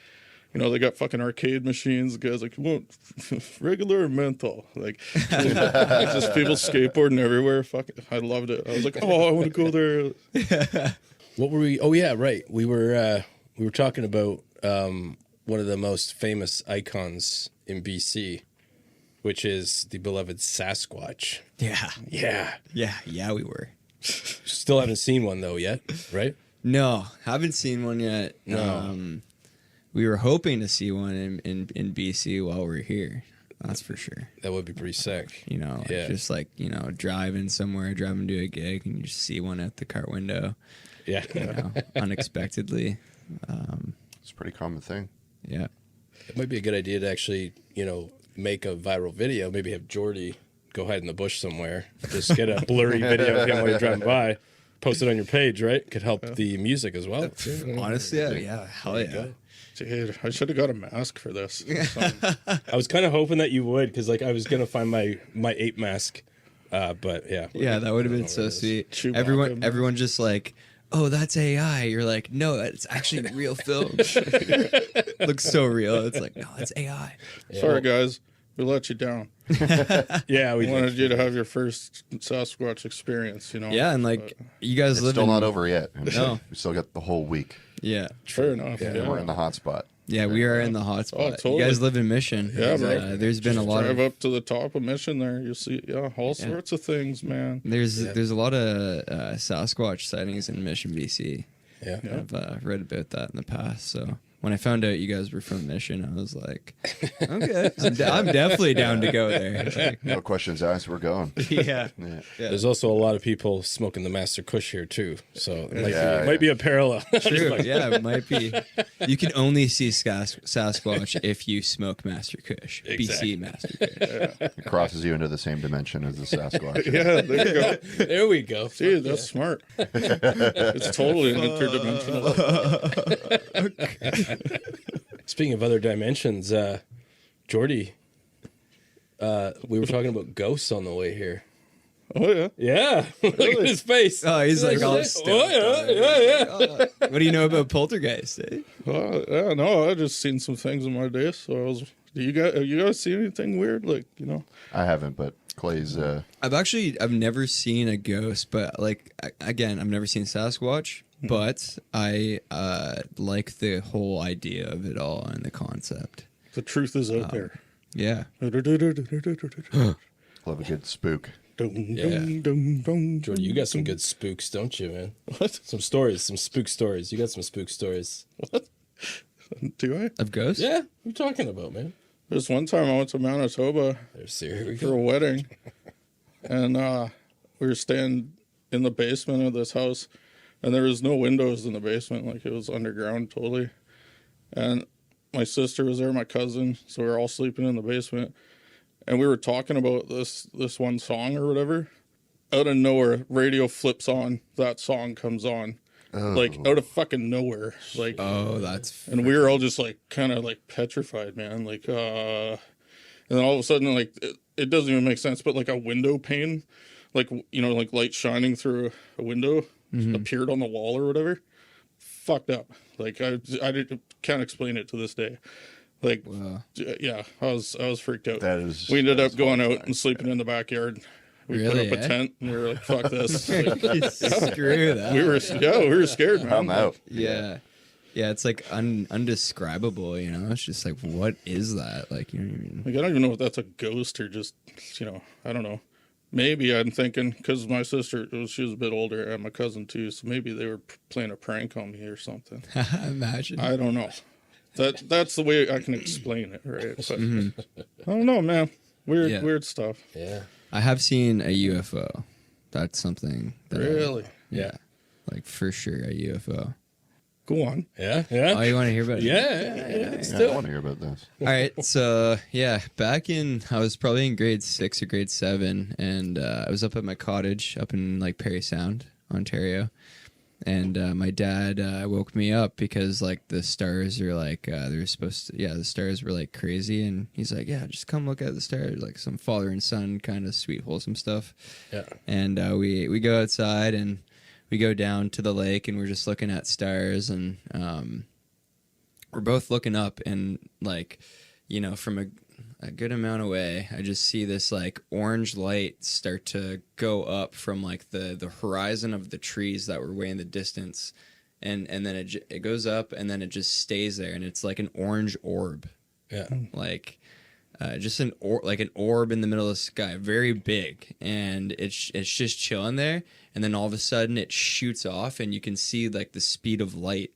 you know, they got fucking arcade machines. The guy's like, you want regular or menthol? Like, just people skateboarding everywhere. Fucking, I loved it. I was like, oh, I want to go there. What were we? Oh yeah, right. We were talking about one of the most famous icons in BC, which is the beloved Sasquatch. yeah, Yeah. we were. Still haven't seen one though yet, right? No, haven't seen one yet. No. We were hoping to see one in BC while we're here. That's for sure. That would be pretty sick. You know, like Yeah. just like, you know, driving to a gig and you just see one out the car window, Yeah. you know, unexpectedly. It's a pretty common thing. Yeah. It might be a good idea to actually, make a viral video. Maybe have Jordy go hide in the bush somewhere. Just get a blurry video of him while you're driving by. Post it on your page, right? Could help the music as well. Honestly, yeah, hell yeah. Dude, I should have got a mask for this. I was kind of hoping that you would, because like I was gonna find my ape mask, but yeah. Yeah, that would have been know so what it is. sweet. Chewbacca. Everyone just like, oh, that's AI. You're like, no, it's actually real film. Looks so real. It's like, no, it's AI. Sorry, guys. We let you down. Yeah, we We wanted did. you to have your first Sasquatch experience, you know? Yeah, and like you guys It's live still in not over yet. I mean, No. We still got the whole week. Yeah, Fair enough. Yeah. Yeah. We're in the hot spot. yeah, we are in the hot spot. totally. You guys live in Mission. Yeah, bro. There's been a lot Drive of up to the top of Mission there. You'll see, all sorts of things, man. there's a lot of Sasquatch sightings in Mission, BC. Yeah. I've read about that in the past. So when I found out you guys were from Mission, I was like, okay, I'm definitely down to go there. Like, No questions asked. We're going. yeah. Yeah. There's also a lot of people smoking the Master Kush here too, so it Yeah, might be a parallel. True. Yeah, it might be. You can only see Sasquatch if you smoke Master Kush. Exactly. BC Master Kush. It crosses you into the same dimension as the Sasquatch. Yeah, there you go. There we go. Dude, that's smart. It's totally an interdimensional. Speaking of other dimensions, Jordy, we were talking about ghosts on the way here. Oh, yeah. Yeah, look at his face. Oh, he's like all Oh stoked. yeah. What do you know about poltergeist? Eh? Yeah, no, I just seen some things in my day, so I was. Have you guys seen anything weird? Like, you know? I haven't, but Clay's. I've never seen a ghost, but like again, I've never seen Sasquatch. But I like the whole idea of it all and the concept. The truth is out there. Yeah. Love a good spook. Jordy, you got some good spooks, don't you, man? What? Some stories, some spook stories. You got some spook stories. Do I? Of ghosts? Yeah, what are you talking about, man? There's one time I went to Manitoba There's here we for a go. wedding, and we were staying in the basement of this house, and there was no windows in the basement, like it was underground totally. And my sister was there, my cousin, so we were all sleeping in the basement, and we were talking about this one song or whatever. Out of nowhere, radio flips on, that song comes on, like out of fucking nowhere, like. Oh, that's And we were all just like kind of like petrified, man. Like, and then all of a sudden, like, it doesn't even make sense, but like a window pane, like, you know, like light shining through a window appeared on the wall or whatever. Fucked up. Like, can't explain it to this day. Like, yeah, I was freaked out. That is. We ended up that's going out horrifying. and sleeping in the backyard. We Really, put up a eh? tent and we were like, fuck this. Like, screw that. we were scared, man. I'm out. Yeah. Yeah, it's like undescribable, you know? It's just like, what is that? Like, you know what I mean? Like, I don't even know if that's a ghost or just, you know, I don't know. Maybe I'm thinking because my sister, she was a bit older, and my cousin too, so maybe they were playing a prank on me or something. Imagine. I don't know. That's the way I can explain it, right? But I don't know, man. Weird stuff. Yeah. I have seen a UFO. That's something. That Really? yeah. Like for sure a UFO. Go on. Yeah. Oh, Yeah. you want to hear about it? Yeah. Yeah, I want to hear about this. All right, so yeah, I was probably in grade 6 or grade 7, and I was up at my cottage up in like Parry Sound, Ontario, and my dad woke me up because like the stars are like they were supposed to, the stars were like crazy, and he's like, yeah, just come look at the stars, like some father and son kind of sweet wholesome stuff. Yeah. And we go outside and we go down to the lake, and we're just looking at stars, and we're both looking up, and like, you know, from a good amount away, I just see this like orange light start to go up from like the horizon of the trees that were way in the distance, and then it goes up, and then it just stays there, and it's like an orange orb, Yeah. like just an orb in the middle of the sky, very big, and it's just chilling there, and then all of a sudden it shoots off, and you can see like the speed of light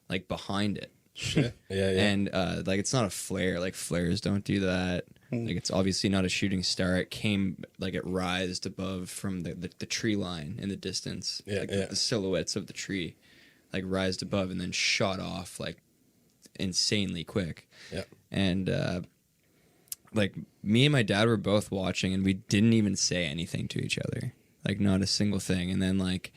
like behind it. Shit. Yeah. And like it's not a flare, like flares don't do that. Like it's obviously not a shooting star. It came like it rised above from the tree line in the distance. Yeah, like yeah. the silhouettes of the tree like rised above and then shot off like insanely quick. Yeah. And like me and my dad were both watching, and we didn't even say anything to each other, like not a single thing. And then like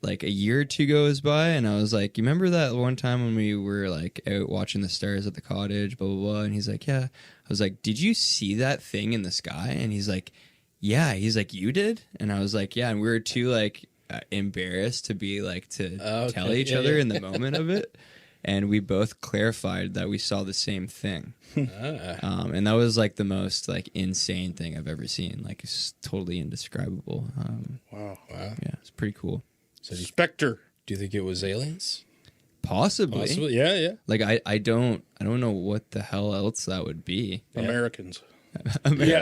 a year or two goes by, and I was like, you remember that one time when we were like out watching the stars at the cottage, blah, blah, blah. And he's like, yeah. I was like, did you see that thing in the sky? And he's like, yeah. He's like, you did? And I was like, yeah. And we were too like embarrassed to be like to tell each other in the moment of it. And we both clarified that we saw the same thing. And that was like the most like insane thing I've ever seen. Like it's totally indescribable. Wow. Yeah, it's pretty cool. So Spectre. do you think it was aliens? Possibly. Possibly. Yeah. Yeah. Like I don't know what the hell else that would be. Americans. Yeah.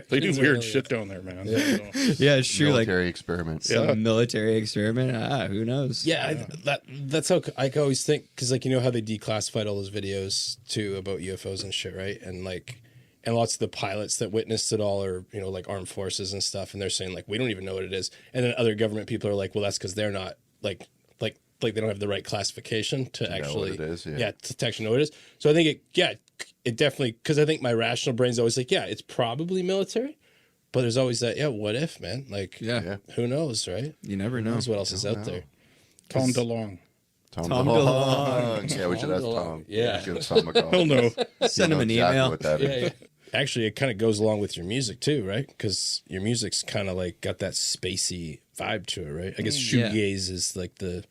They do weird shit down there, man. Yeah, it's true. Like Military experiment. some military experiment. Who knows? Yeah, that's how I always think, because like, you know how they declassified all those videos too about UFOs and shit, right? And like, and lots of the pilots that witnessed it all are, you know, like armed forces and stuff, and they're saying like, we don't even know what it is. And then other government people are like, well, that's because they're not like they don't have the right classification to actually know what it is, yeah. to actually know what it is. So I think it definitely, because I think my rational brain's always like, yeah, it's probably military, but there's always that, what if, man? Like, Yeah. who knows, right? You never Who know. knows what else is out there? Tom DeLong. Tom DeLonge. Yeah, we should ask Tom. Yeah. Give Tom a call. He'll know. Send him an email. What that is. Actually, it kind of goes along with your music too, right? Because your music's kind of like got that spacey vibe to it, right? I guess shoegaze is like the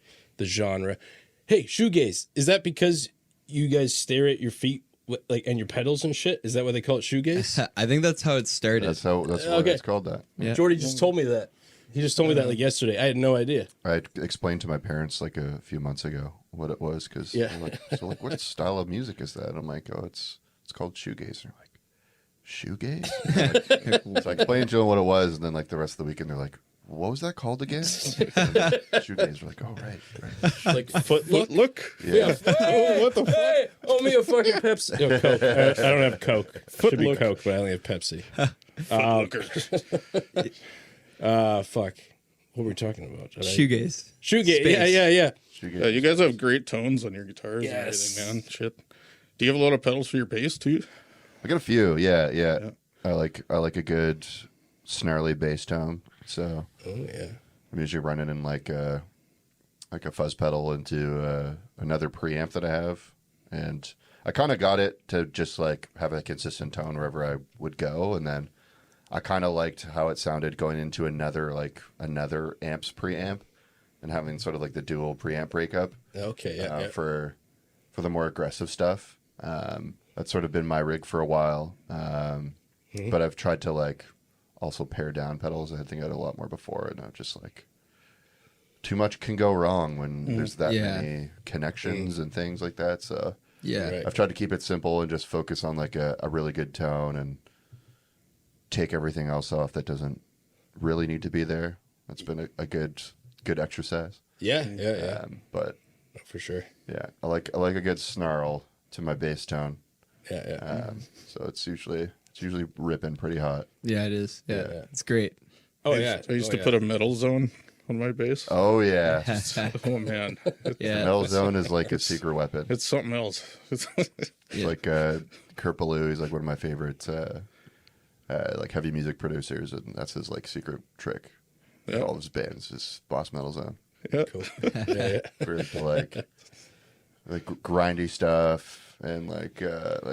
genre. Hey, shoegaze, is that because you guys stare at your feet like and your pedals and shit? Is that why they call it shoegaze? I think that's how it started. That's why Okay. it's called that. Yeah. Jordy just told me that. He just told me that like yesterday. I had no idea. I explained to my parents like a few months ago what it was, because like, what style of music is that? I'm like, oh, it's called shoegaze. And they're like, shoegaze? So I explained to them what it was, and then like the rest of the weekend, they're like, what was that called again? Shoegaze. We're like, oh, right. Like foot look. Yeah. Oh, what the fuck? Hey, owe me a fucking Pepsi. No, Coke. I don't have Coke. Should be Coke, but I only have Pepsi. Fuck. What were we talking about? Shoegaze. Shoegaze. Space. Yeah. Shoegaze. You guys have great tones on your guitars Yes. and everything, man. Shit. Do you have a lot of pedals for your bass too? I got a few. Yeah. I like a good snarly bass tone. So Oh yeah. I'm usually running in like a fuzz pedal into another preamp that I have, and I kind of got it to just like have a consistent tone wherever I would go, and then I kind of liked how it sounded going into another amps preamp, and having sort of like the dual preamp breakup. Okay. Yeah. For the more aggressive stuff. That's sort of been my rig for a while, but I've tried to like also pare down pedals. I think I had a lot more before, and I'm just like, too much can go wrong when there's that many connections and things like that. So Yeah. Right. I've tried to keep it simple and just focus on like a really good tone, and take everything else off that doesn't really need to be there. That's been a good exercise. Yeah, yeah. But For sure. yeah, I like a good snarl to my bass tone. Yeah, yeah. So it's usually ripping pretty hot. Yeah, it is. Yeah, Yeah. it's great. Oh, yeah. I used to put a metal zone on my bass. Oh yeah, Oh man, Yeah, metal zone is like a secret weapon. it's something else. Yeah. Like Kurt Ballou, he's like one of my favorite like heavy music producers, and that's his like secret trick. Yeah. All of his bands, his Boss Metal Zone. Yeah. Cool. Yeah, For like grindy stuff and like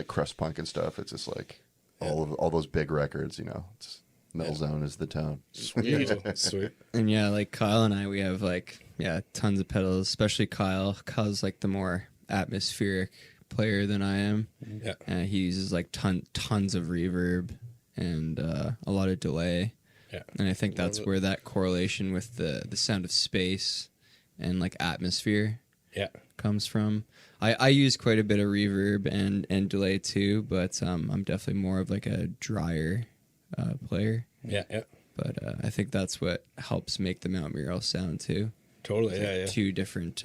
crust punk and stuff. It's just like all those big records, you know. It's Metal Zone is the tone. Sweet. Sweet. And yeah, like Kyle and I, we have like tons of pedals. Especially Kyle. Kyle's like the more atmospheric player than I am. Yeah. He uses like tons of reverb and a lot of delay. Yeah. And I think that's where that correlation with the sound of space and like atmosphere Yeah. comes from. I use quite a bit of reverb and delay too, but I'm definitely more of like a drier player. Yeah, yeah. But I think that's what helps make the Mount Mural sound too. Totally. Yeah, Like yeah. two different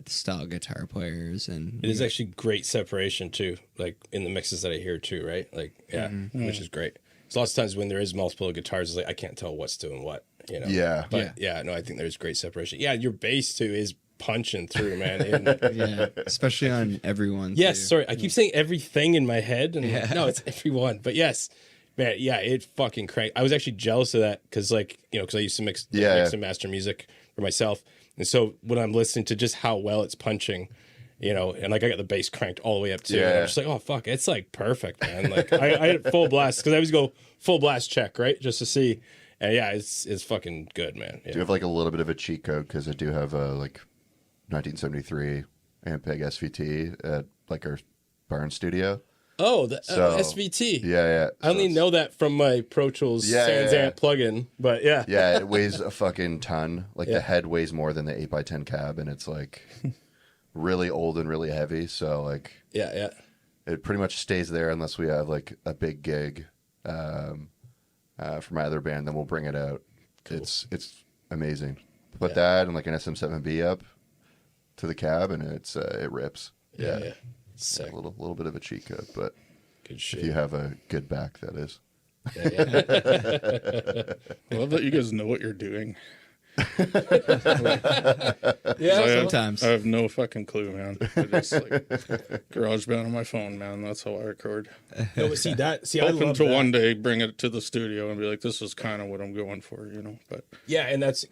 style guitar players, and It is actually great separation too, like in the mixes that I hear too, right? Like, yeah, which is great. So lots of times when there is multiple guitars, it's like I can't tell what's doing what, you know. Yeah. But yeah, no, I think there's great separation. Yeah, your bass too is punching through, man. yeah, especially on everyone. Yes, too. sorry, I keep saying everything in my head, and Yeah. no, it's everyone. But yes, man, yeah, it fucking cranked. I was actually jealous of that because, like, you know, because I used to mix and master music for myself, and so when I'm listening to just how well it's punching, you know, and like I got the bass cranked all the way up too, and I'm just like, oh fuck, it's like perfect, man. Like I had full blast because I always go full blast check, right, just to see, and yeah, it's fucking good, man. Yeah. Do you have like a little bit of a cheat code? Because I do have a like 1973 Ampeg SVT at like our barn studio. Oh, the So, SVT. Yeah. I only know that from my Pro Tools Yeah, Sans yeah. Amp plugin, but yeah. Yeah, it weighs a fucking ton. Like Yeah. the head weighs more than the 8x10 cab, and it's like really old and really heavy. So like Yeah. it pretty much stays there unless we have like a big gig for my other band. Then we'll bring it out. Cool. It's amazing. Put that and like an SM7B up to the cab, and it rips. Yeah. Sick. A little bit of a cheat code, but Good if shit. you have a good back, that is. I love that you guys know what you're doing. Sometimes. I have no fucking clue, man. I just like GarageBand on my phone, man. That's how I record. No, but see, I Hoping love to that. one day bring it to the studio and be like, this is kind of what I'm going for, you know. But Yeah, and that's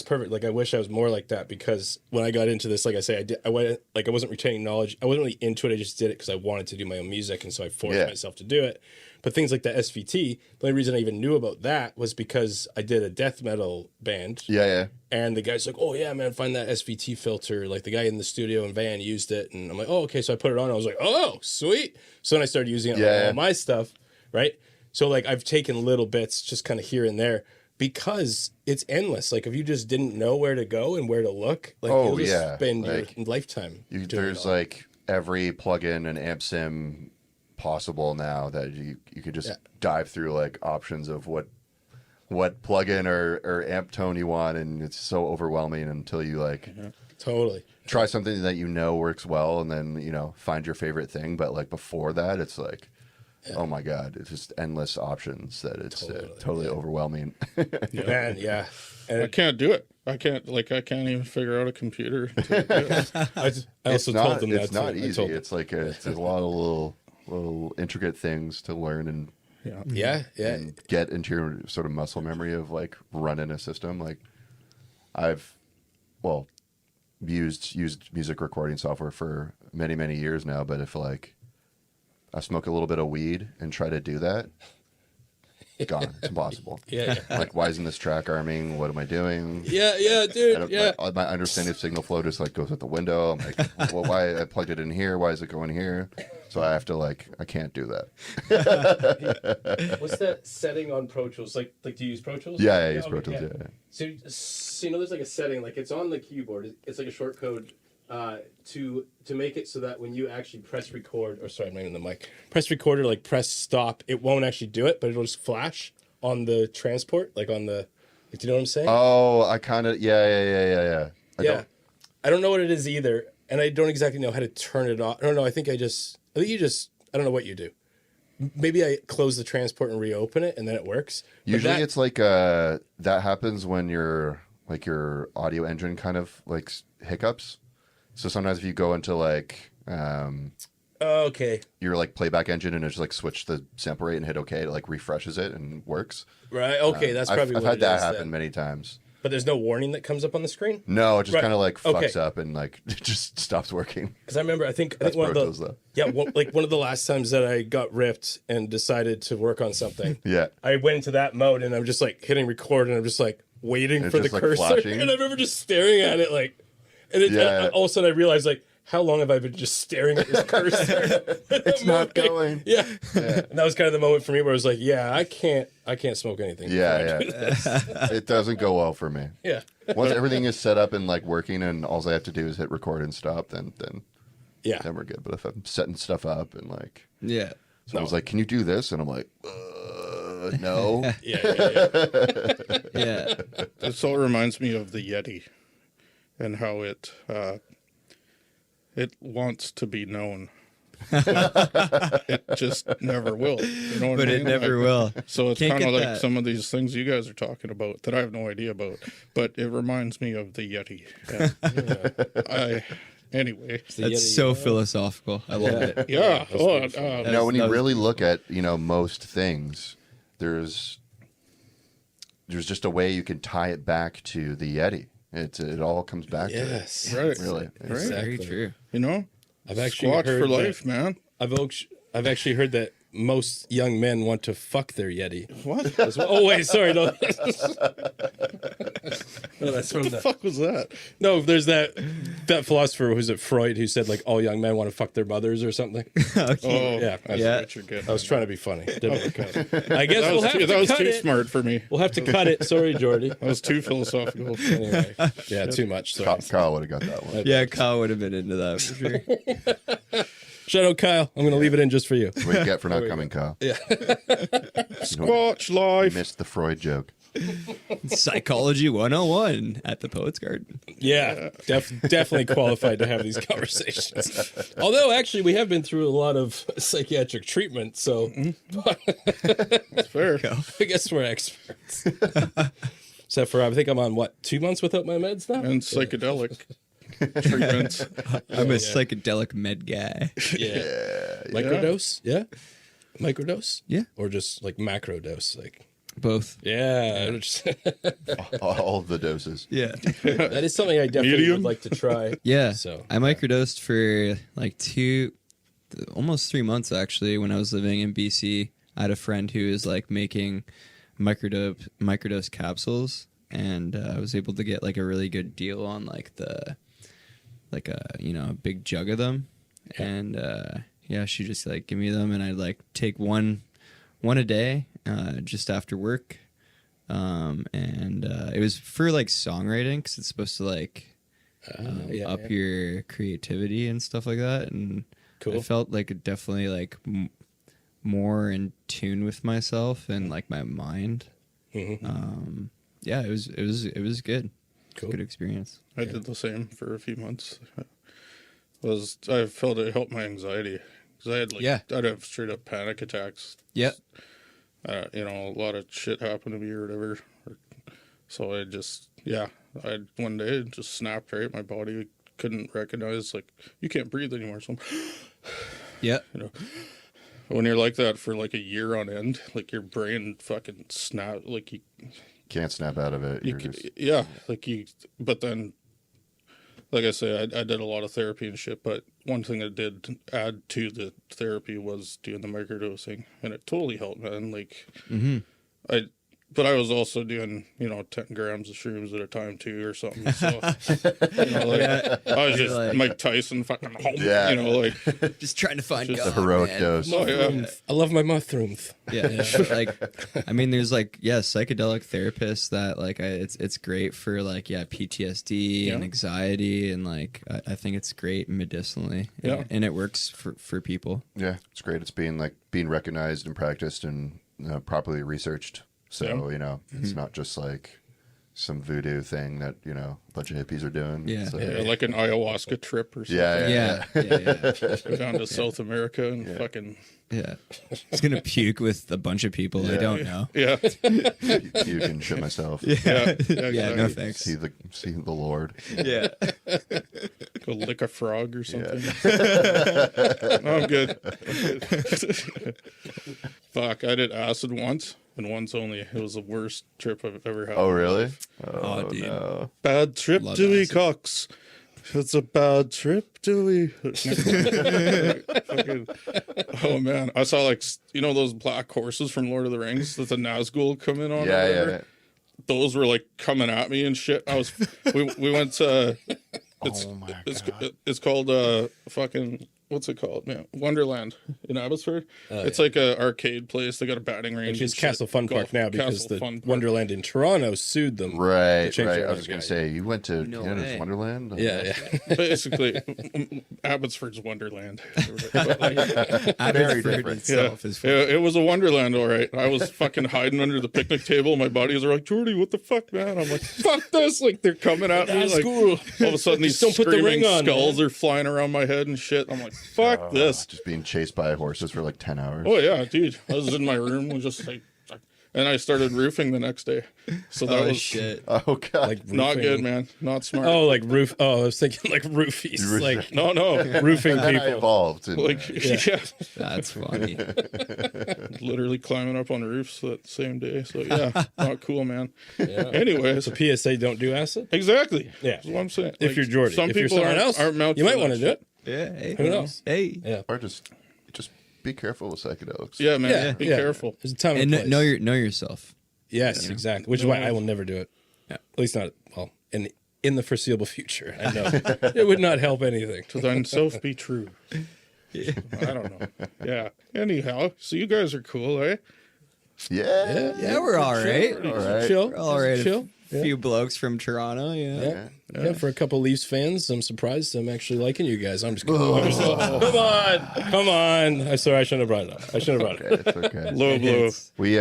perfect. Like I wish I was more like that because when I got into this, like I say, I went like I wasn't retaining knowledge. I wasn't really into it. I just did it because I wanted to do my own music, and so I forced myself to do it. But things like the SVT, the only reason I even knew about that was because I did a death metal band. Yeah. And the guy's like, oh, yeah, man, find that SVT filter. Like, the guy in the studio in Van used it. And I'm like, oh, okay. So I put it on. I was like, oh, sweet. So then I started using it on all my stuff, right? So, like, I've taken little bits just kind of here and there because it's endless. Like, if you just didn't know where to go and where to look, like, you'll just spend like, your lifetime doing there's it all. like every plugin and amp sim possible now that you could just dive through like options of what plugin or amp tone you want, and it's so overwhelming until you like Totally. try something that you know works well, and then you know find your favorite thing. But like before that, it's like, oh my god, it's just endless options that it's totally overwhelming. Man, yeah. And I can't do it. I can't even figure out a computer to do it. I also told them that it's not too. I easy. told them. It's like it's a lot of little intricate things to learn and Yeah. and get into your sort of muscle memory of like running a system. Like I've used music recording software for many years now, but if like I smoke a little bit of weed and try to do that, gone. It's impossible. Yeah. Like, why isn't this track arming? What am I doing? Yeah, dude. Yeah. My understanding of signal flow just like goes out the window. I'm like, well, why I plugged it in here? Why is it going here? So I have to I can't do that. What's that setting on Pro Tools? Like do you use Pro Tools? Yeah, I use Pro Tools. Yeah. So you know, there's like a setting, like it's on the keyboard. It's like a short code to make it so that when you actually press record, or sorry, I'm not in the mic, press record or like press stop, it won't actually do it, but it'll just flash on the transport, like on the, do you know what I'm saying? Oh, I kind of yeah. I don't know what it is either, and I don't exactly know how to turn it off. I don't know. I think you just. I don't know what you do. Maybe I close the transport and reopen it, and then it works. But Usually, that- it's like that happens when your audio engine kind of like hiccups. So sometimes if you go into like okay, your like playback engine and just like switch the sample rate and hit OK, it like refreshes it and works. right. Okay, that's probably I've what had it that is happen then. many times. But there's no warning that comes up on the screen. No, it just Right. kind of like fucks Okay. up and like it just stops working. Because I remember, I think That's one of Protos, the though. one of the last times that I got ripped and decided to work on something. Yeah. I went into that mode and I'm just like hitting record and I'm just like waiting It's for the just, like, cursor. flashing. And I remember just staring at it like, and Yeah. all of a sudden I realized like, how long have I been just staring at this cursor? It's not going. Yeah. And that was kind of the moment for me where I was like, yeah, I can't smoke anything. Yeah, before I do this. It doesn't go well for me. Yeah. Once everything is set up and like working, and all I have to do is hit record and stop, then Yeah. we're good. But if I'm setting stuff up and like Yeah. someone's like, "Can you do this?" and I'm like, "No." Yeah. Yeah. This all reminds me of the Yeti and how it wants to be known. It just never will. You know what But I it mean? never will. So it's Can't kind of get like that. some of these things you guys are talking about that I have no idea about, but it reminds me of the Yeti. Yeah. Anyway, That's so philosophical. I love it. yeah. When you that was really look at most things, there's just a way you can tie it back to the Yeti. It all comes back Yes. to it. Right. Really. Right. Very true. You know, I've actually Squatch heard for that- life, man. I've actually heard that most young men want to fuck their Yeti. What? As well. Oh wait, sorry, no. No, that's from What the fuck was that? No, there's that philosopher, who's it, Freud, who said like all young men want to fuck their mothers or something. Oh, Yeah. I see Yeah. what you're getting. I was trying to be funny. Didn't work out. I guess That we'll was, have too, to that was cut too it. smart for me. We'll have to cut it. Sorry, Jordy. That was too philosophical. Anyway, yeah, too much. Sorry. Kyle would have got that one. Yeah, Kyle would have been into that for sure. Shout out Kyle. I'm going to leave it in just for you. What you get for not coming, Kyle? Yeah. Squatch You life. missed the Freud joke. Psychology 101 at the Poets Garden. Yeah, definitely qualified to have these conversations. Although, actually, we have been through a lot of psychiatric treatment, so It's fair. I guess we're experts. Except for, I think I'm on, 2 months without my meds now? And psychedelic treatments. I'm a psychedelic med guy. Yeah. Microdose? Yeah? Microdose? Yeah. Or just like macro dose? Like, Both. yeah. All the doses. Yeah. That is something I definitely Medium? would like to try. Yeah. So, I microdosed for like almost 3 months actually when I was living in BC. I had a friend who was like making microdose capsules, and I was able to get like a really good deal on like a big jug of them. And yeah, she just like give me them, and I'd like take one a day just after work. And it was for like songwriting, because it's supposed to like up your creativity and stuff like that. And Cool. I felt like it definitely like more in tune with myself and like my mind. Yeah, it was good. Cool. Good experience. I did the same for a few months. I felt it helped my anxiety because I had I'd have straight up panic attacks. Yep. A lot of shit happened to me or whatever. So I one day it just snapped right. My body couldn't recognize, like, you can't breathe anymore. So Yep. when you're like that for like a year on end, like your brain fucking snap, like you Can't snap out of it. but then, like I say, I did a lot of therapy and shit, but one thing that did add to the therapy was doing the microdosing, and it totally helped, man. Like, but I was also doing, 10 grams of shrooms at a time too, or something. So, I was just like- Mike Tyson, fucking, Yeah. Just trying to find The God, heroic man. dose. oh yeah, I love my mushrooms. Yeah, like I mean, there's psychedelic therapists that it's great for PTSD and anxiety, and I think it's great medicinally. Yeah. and it works for people. Yeah, it's great. It's being recognized and practiced and properly researched. So it's not just like some voodoo thing that a bunch of hippies are doing. Yeah. So, yeah, like an ayahuasca trip or something. yeah. Go down to South America and fucking Yeah, it's gonna puke with a bunch of people I don't know. yeah, You can shit myself. yeah, Yeah, no exactly. thanks. See the Lord. Yeah, Go lick a frog or something. No, I'm good. Fuck, I did acid once, and once only. It was the worst trip I've ever had. Oh, really? Oh, dude. No. Bad trip, Love Dewey acid. Cox. It's a bad trip, Dewey. Fucking- oh man, I saw those black horses from Lord of the Rings that the Nazgul come in on. or Yeah, whatever? yeah. Those were coming at me and shit. We went to. Oh my God. It's called fucking. What's it called, man? Wonderland in Abbotsford. It's yeah. like a arcade place. They got a batting range. Which is and shit. Castle Fun Park Golf- now because Castle the Fun Park. Wonderland in Toronto sued them. Right, to change right. their I was name. going to say, you went to No Canada's way. Wonderland? Yeah, yeah. Basically, Abbotsford's Wonderland. But, Very Abbotsford different. itself is fun. It was a Wonderland, all right. I was fucking hiding under the picnic table. My buddies are like, Jordy, what the fuck, man? I'm like, fuck this. Like, they're coming at me. That's Like, cool. all of a sudden, these Just don't put the screaming ring on, skulls man. are flying around my head and shit. I'm like, fuck this. Just being chased by horses for 10 hours. Oh, yeah, dude. I was in my room, was just and I started roofing the next day. So that Oh was shit! Oh, God. Like not roofing. good, man. Not smart. Oh, like roof. Oh, I was thinking like roofies. Roof- Like no, roofing and then I people. evolved. And, yeah, That's funny. literally climbing up on roofs that same day. So yeah, not cool, man. Anyways, So PSA, don't do acid. exactly. Yeah. That's what I'm saying. If you're Jordy. some If you're people someone aren't, else, aren't mounted you might for want to that do it. Yeah. Hey, Who knows? Hey. Yeah. or just be careful with psychedelics. shit. Yeah, man. Yeah. Be yeah. careful. There's a time And and a place. know yourself. Yes, exactly. Which is why I will never do it. Yeah. At least not in the foreseeable future. I know it would not help anything. To thine self be true. I don't know. Yeah. Anyhow, so you guys are cool, eh? Yeah. Yeah, we're all right. All right. Chill. We're all right. Chill. A few blokes from Toronto. Yeah. Yeah, for a couple Leafs fans, I'm surprised I'm actually liking you guys. I'm just kidding. Come on. I'm sorry, I shouldn't have brought it up. I shouldn't have brought it up. It's okay. Low blow. It's- We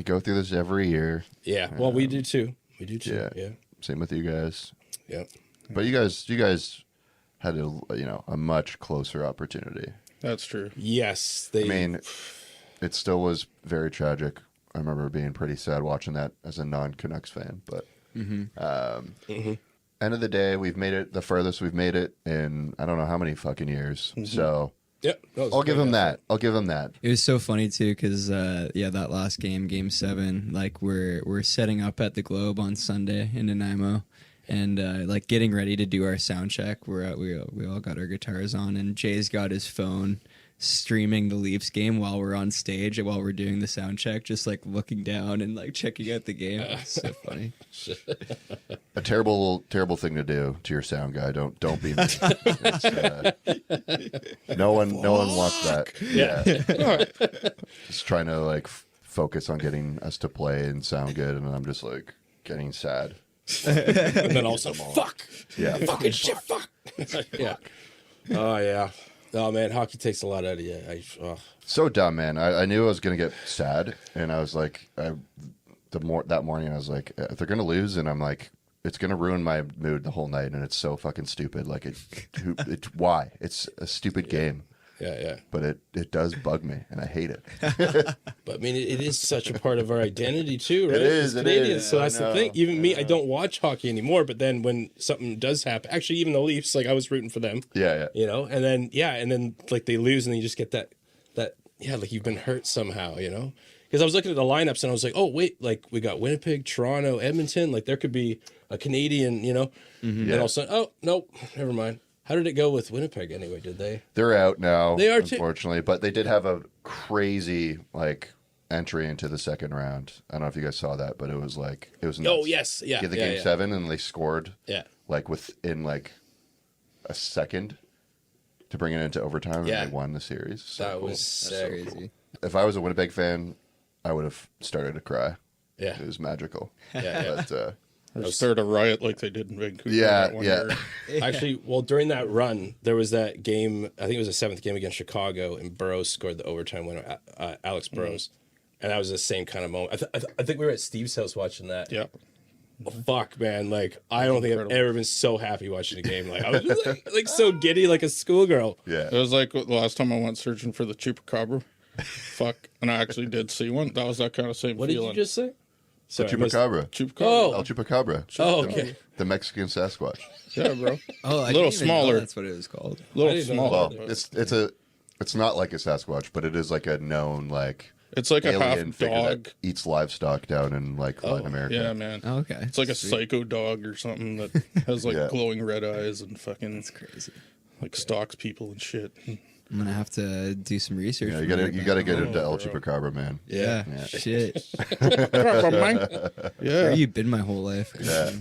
go through this every year. Yeah, well, we do too. We do too. Yeah. Yeah. Same with you guys. Yeah. But you guys had a much closer opportunity. That's true. Yes, they. I mean, it still was very tragic. I remember being pretty sad watching that as a non-Canucks fan. But end of the day, we've made it the furthest we've made it in I don't know how many fucking years. So yeah, no, it's I'll give great. him that. I'll give him that. It was so funny too, because that last game 7, we're setting up at the Globe on Sunday in Nanaimo, and getting ready to do our sound check. We all got our guitars on, and Jay's got his phone streaming the Leafs game while we're on stage and while we're doing the sound check, just looking down and checking out the game. It's so funny. A terrible thing to do to your sound guy. Don't be me. No one wants that. Yeah. Just trying to focus on getting us to play and sound good, and I'm just getting sad. And then also, fuck. Yeah. Fucking shit, fuck. Yeah. Oh, yeah. Oh, man, hockey takes a lot out of you. So dumb, man. I knew I was gonna get sad, and I was that morning I was like, if they're gonna lose, and I'm like, it's gonna ruin my mood the whole night, and it's so fucking stupid. Why? It's a stupid game, Yeah. but it does bug me, and I hate it. But, I mean, it is such a part of our identity, too, right? It is, As it Canadians, is. So I that's the know, thing. Even I me, I know. don't watch hockey anymore, but then when something does happen, actually, even the Leafs, I was rooting for them. Yeah. And then they lose, and then you just get that you've been hurt somehow, because I was looking at the lineups and I was like, oh wait, we got Winnipeg, Toronto, Edmonton, there could be a Canadian, and all of a sudden, oh nope, never mind. How did it go with Winnipeg anyway? Did they? They're out now. They are too. unfortunately, but they did have a crazy entry into the second round. I don't know if you guys saw that, but it was nuts. Oh yes, yeah. Yeah, the yeah, game yeah. 7, and they scored Yeah. like within like a second to bring it into overtime, Yeah. and they won the series. So That cool. was sick. Crazy. If I was a Winnipeg fan, I would have started to cry. Yeah. It was magical. Yeah. But Or start a riot like they did in Vancouver. Yeah, that one yeah. year. Actually, well, during that run, there was that game. I think it was the 7th game against Chicago, and Burrows scored the overtime winner. Alex Burrows, and that was the same kind of moment. I think we were at Steve's house watching that. Yeah. Oh, fuck, man! Like I don't think I've Incredible. ever been so happy watching a game. Like I was just like so giddy, like a schoolgirl. yeah. It was like the last time I went searching for the chupacabra. Fuck. And I actually did see one. That was that kind of same What did feeling. you just say? Sorry, I missed- Chupacabra. Chupacabra. El Chupacabra. Oh, okay. The Mexican Sasquatch. Yeah, bro. Oh, I Little didn't even know smaller. that's what it was called. A little I didn't know smaller. that. Well, it's not like a Sasquatch, but it is like a known like It's like a alien half figure dog. that eats livestock down in like Latin America. Yeah, man. Oh, okay. It's like a Sweet. psycho dog or something that has like Yeah. glowing red eyes and fucking That's crazy. like stalks people and shit. I'm gonna have to do some research. Yeah, for you gotta get into El bro. Chupacabra, man. Yeah. Yeah. Shit. Yeah. Where you been my whole life? Yeah.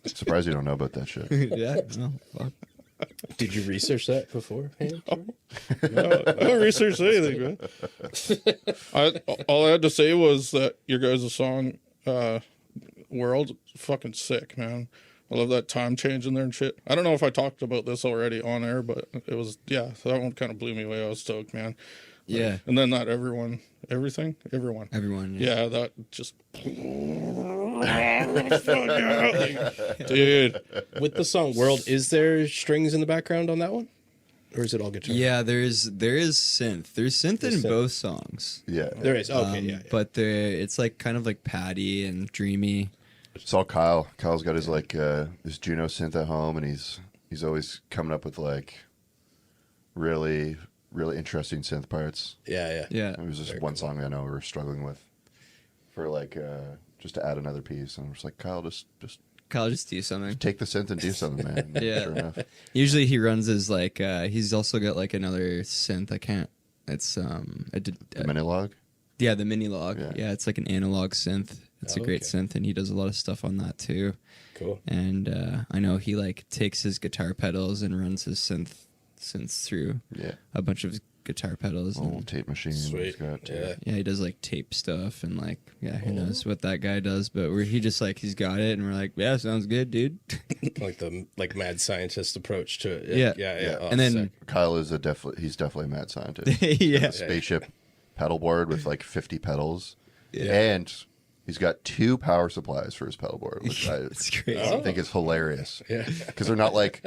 Surprised you don't know about that shit. yeah. Oh, fuck. Did you research that before? I don't research anything, man. All I had to say was that your guys' song, World, is fucking sick, man. I love that time change in there and shit. I don't know if I talked about this already on air, but it was, yeah, that one kind of blew me away. I was stoked, man. Yeah. And then that everyone. Everyone. Yeah, that just. Dude. With the song "World," is there strings in the background on that one, or is it all guitar? Yeah, there is synth. There's synth in There's synth. both songs. Yeah. there is. Okay, yeah. But it's like kind of like patty and dreamy. Saw Kyle. Kyle's got his like his Juno synth at home, and he's always coming up with like really interesting synth parts. Yeah. Yeah. It was just one song I know we were struggling with for like just to add another piece, and I was like, Kyle, just Kyle, just do something. take the synth and do something, man. Yeah. Sure enough. Usually he runs his like he's also got like another synth. I can't. It's The Minilog. yeah, the mini log. Yeah. Yeah, it's like an analog synth. It's a great Okay. synth, and he does a lot of stuff on that too. Cool. And I know he like takes his guitar pedals and runs his synths through Yeah. a bunch of guitar pedals. Little And, tape machine. Sweet. He's got, Yeah. yeah, he does like tape stuff and like who knows what that guy does, but he just like he's got it, and we're like, yeah, sounds good, dude. Like the mad scientist approach to it. Yeah. Yeah. Oh, And then- sick. Kyle is he's definitely a mad scientist. yeah, Spaceship pedal board with like 50 pedals. Yeah. And he's got 2 power supplies for his pedal board, which I it's crazy. think is hilarious. Yeah. Because they're not like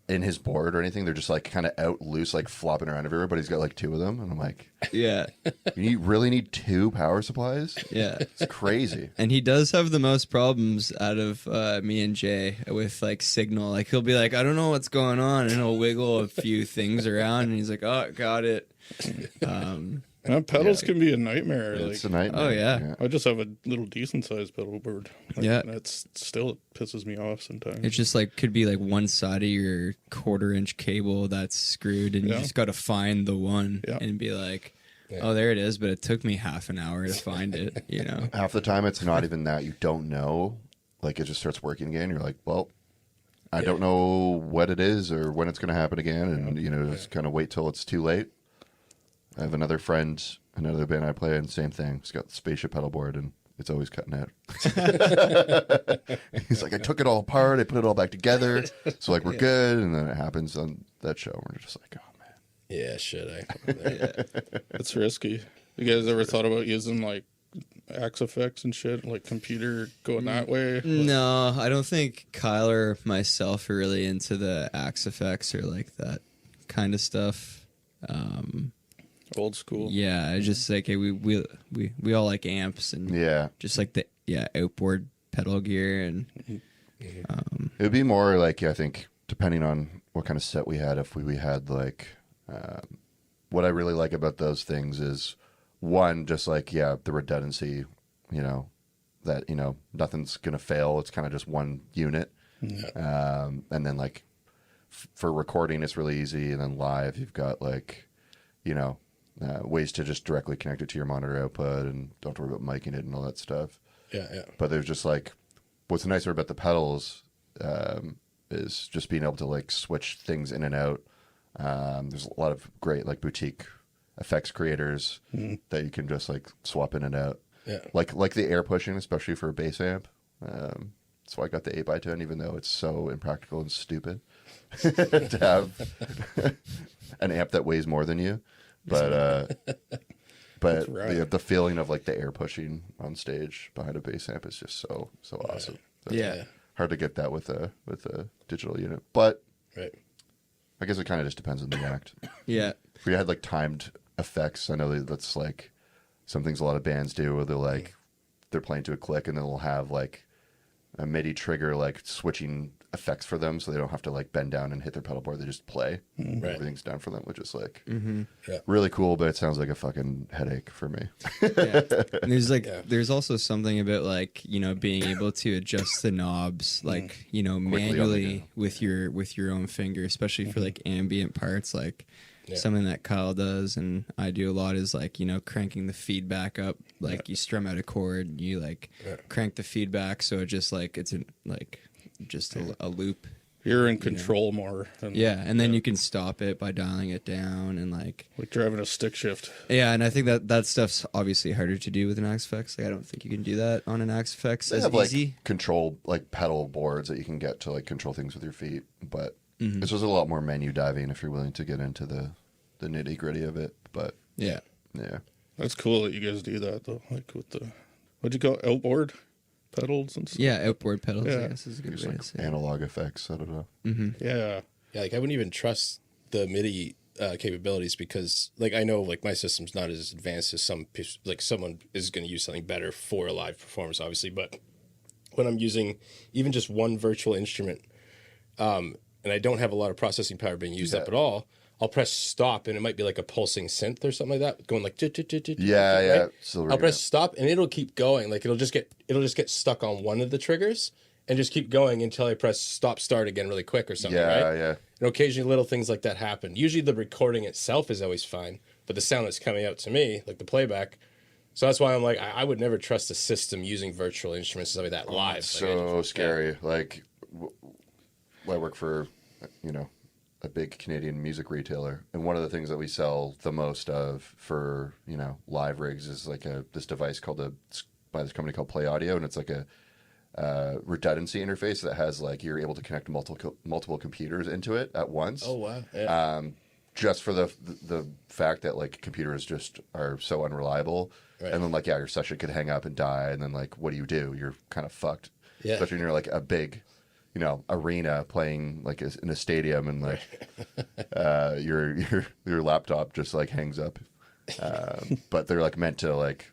in his board or anything. They're just like kind of out loose, like flopping around everywhere. But he's got like 2 of them, and I'm like, Yeah, really need 2 power supplies? yeah. It's crazy. And he does have the most problems out of me and Jay with like signal. Like he'll be like, I don't know what's going on, and he'll wiggle a few things around, and he's like, oh, got it. Man, pedals can be a nightmare. It's Like, a nightmare. Oh, yeah. I just have a little decent sized pedal board. Like, Yeah. That's still, it pisses me off sometimes. It's just like could be like one side of your 1/4-inch cable that's screwed, and Yeah. you just got to find the one Yeah. and be like, oh, there it is. But it took me half an hour to find it. You know? Half the time, it's not even that. You don't know. Like, it just starts working again. You're like, well, I don't know what it is or when it's going to happen again. And, just kind of wait till it's too late. I have another friend, another band I play in, same thing. He's got the spaceship pedal board, and it's always cutting out. He's like, I took it all apart. I put it all back together. So, like, we're good. And then it happens on that show. We're just like, oh, man. Yeah. Shit. It's risky. You guys ever thought about using like Axe effects and shit, like computer going that way? No, I don't think Kyle or myself are really into the axe effects or like that kind of stuff. Old school. Yeah, I just like we all like amps and Yeah. just like the outboard pedal gear and It would be more like, I think, depending on what kind of set we had, if we had like, what I really like about those things is one, just like, the redundancy, that, nothing's going to fail. It's kind of just one unit. And then like for recording, it's really easy. And then live, you've got like, ways to just directly connect it to your monitor output and don't have to worry about miking it and all that stuff. Yeah, yeah. But there's just like, what's nicer about the pedals is just being able to like switch things in and out. There's a lot of great like boutique effects creators that you can just like swap in and out. Yeah. Like the air pushing, especially for a bass amp. That's why I got the 8x10, even though it's so impractical and stupid to have an amp that weighs more than you. But right. the feeling of like the air pushing on stage behind a bass amp is just so awesome. So Yeah. hard to get that with a digital unit, but Right. I guess it kind of just depends on the act. Yeah. If we had like timed effects, I know that's like some things a lot of bands do where they're playing to a click and then they'll have like a MIDI trigger like switching effects for them so they don't have to like bend down and hit their pedal board. They just play. Right. Everything's done for them, which is like Yeah. really cool, but it sounds like a fucking headache for me. Yeah. And there's like Yeah. there's also something about like, you know, being able to adjust the knobs like, you know, Quickly on the manually go. with your own finger, especially for like ambient parts. Like Yeah. something that Kyle does and I do a lot is like, you know, cranking the feedback up. Like you strum out a chord, you like crank the feedback so it just like it's just a loop. You're in control more. Than, Yeah, and then you can stop it by dialing it down and like driving a stick shift. yeah, and I think that stuff's obviously harder to do with an Axe FX. Like I don't think you can do that on an Axe FX They as have easy. like control like pedal boards that you can get to like control things with your feet, but Mm-hmm. this was a lot more menu diving if you're willing to get into the nitty gritty of it. But Yeah. yeah, That's cool that you guys do that though. Like with the what'd you call it? Outboard pedals and stuff. Yeah, outboard pedals, Yeah. I guess is a good just way like to say it. analog effects. I don't know. Yeah. Yeah, like I wouldn't even trust the MIDI capabilities because, like, I know like my system's not as advanced as like someone is going to use something better for a live performance, obviously. But when I'm using even just one virtual instrument, and I don't have a lot of processing power being used up at all, I'll press stop and it might be like a pulsing synth or something like that, going like Yeah, yeah. right? So I'll press stop and it'll keep going. Like it'll just get stuck on one of the triggers and just keep going until I press stop start again really quick or something, yeah, right? yeah. And occasionally little things like that happen. Usually the recording itself is always fine, but the sound that's coming out to me, like the playback. So that's why I'm like, I would never trust a system using virtual instruments and stuff like that live. It's Like, so scary. Like, I work for, a big Canadian music retailer, and one of the things that we sell the most of for live rigs is like this device by this company called Play Audio, and it's like a redundancy interface that has like you're able to connect multiple computers into it at once. Oh wow! Yeah. Just for the fact that like computers just are so unreliable, Right. and then like your session could hang up and die, and then like what do? You're kind of fucked. Yeah. Especially when you're like a big, arena playing like in a stadium, and like your laptop just like hangs up. But they're like meant to like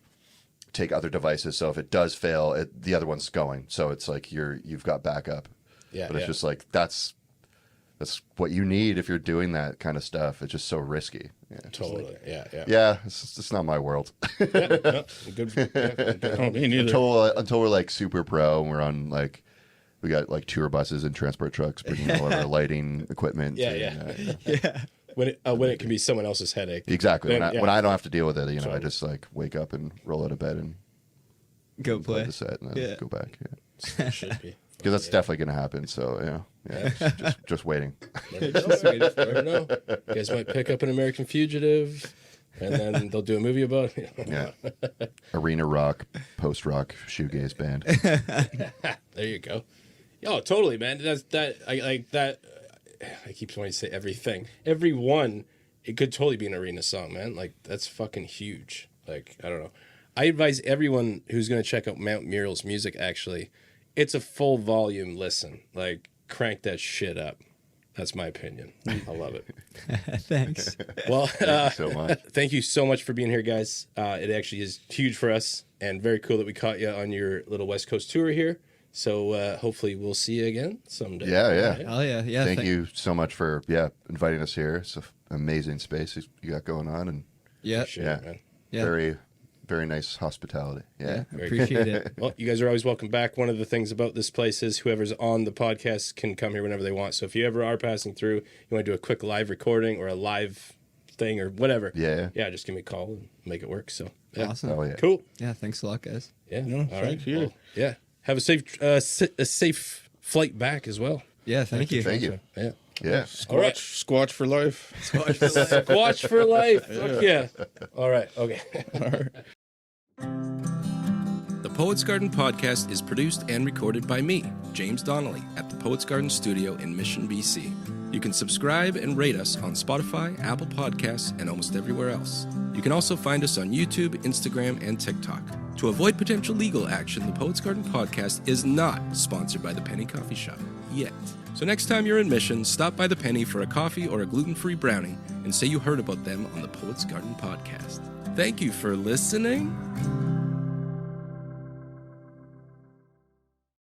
take other devices, so if it does fail, the other one's going. So it's like you've got backup. Yeah. But it's yeah. just like that's what you need if you're doing that kind of stuff. It's just so risky. Yeah, it's just Totally. like, Yeah. yeah, it's not my world. No, good. Oh, me neither. until we're like super pro and we're on like we got like tour buses and transport trucks bringing all of our lighting equipment. Yeah. When it can be someone else's headache. Exactly. Then, When I don't have to deal with it, I Totally. just like wake up and roll out of bed and Go play play. the set and then Yeah. go back. Should be. Because that's definitely going to happen. So just waiting. Never know. You guys might pick up an American Fugitive, and then they'll do a movie about it. Yeah. Arena rock, post rock, shoegaze band. There you go. Oh, totally, man. I like that. I keep wanting to say everything. Every one, it could totally be an arena song, man. Like that's fucking huge. Like I don't know. I advise everyone who's going to check out Mount Mural's music. Actually, it's a full volume listen. Like crank that shit up. That's my opinion. I love it. Thanks. Well, Thank you so much. thank you so much for being here, guys. It actually is huge for us, and very cool that we caught you on your little West Coast tour here. So hopefully we'll see you again someday. Yeah. Right? Oh yeah, yeah. Thank you so much for inviting us here. It's an amazing space you got going on, and Yeah, Appreciate it, man. yeah, very, very nice hospitality. yeah. Very Appreciate it. Well, you guys are always welcome back. One of the things about this place is whoever's on the podcast can come here whenever they want. So if you ever are passing through, you want to do a quick live recording or a live thing or whatever. Yeah. Yeah, just give me a call and make it work. So yeah. Awesome. Oh yeah. Cool. Yeah, thanks a lot, guys. Yeah. No, All thank right. you. Well, yeah. Have a safe flight back as well. Yeah, thank you. Thank you. Yeah. Yeah. All right. Squatch for life. Watch for life. Fuck yeah. All right. Okay. The Poets Garden podcast is produced and recorded by me, James Donnelly, at the Poets Garden Studio in Mission, BC. You can subscribe and rate us on Spotify, Apple Podcasts, and almost everywhere else. You can also find us on YouTube, Instagram, and TikTok. To avoid potential legal action, the Poets Garden podcast is not sponsored by the Penny Coffee Shop yet. So next time you're in Mission, stop by the Penny for a coffee or a gluten-free brownie and say you heard about them on the Poets Garden podcast. Thank you for listening.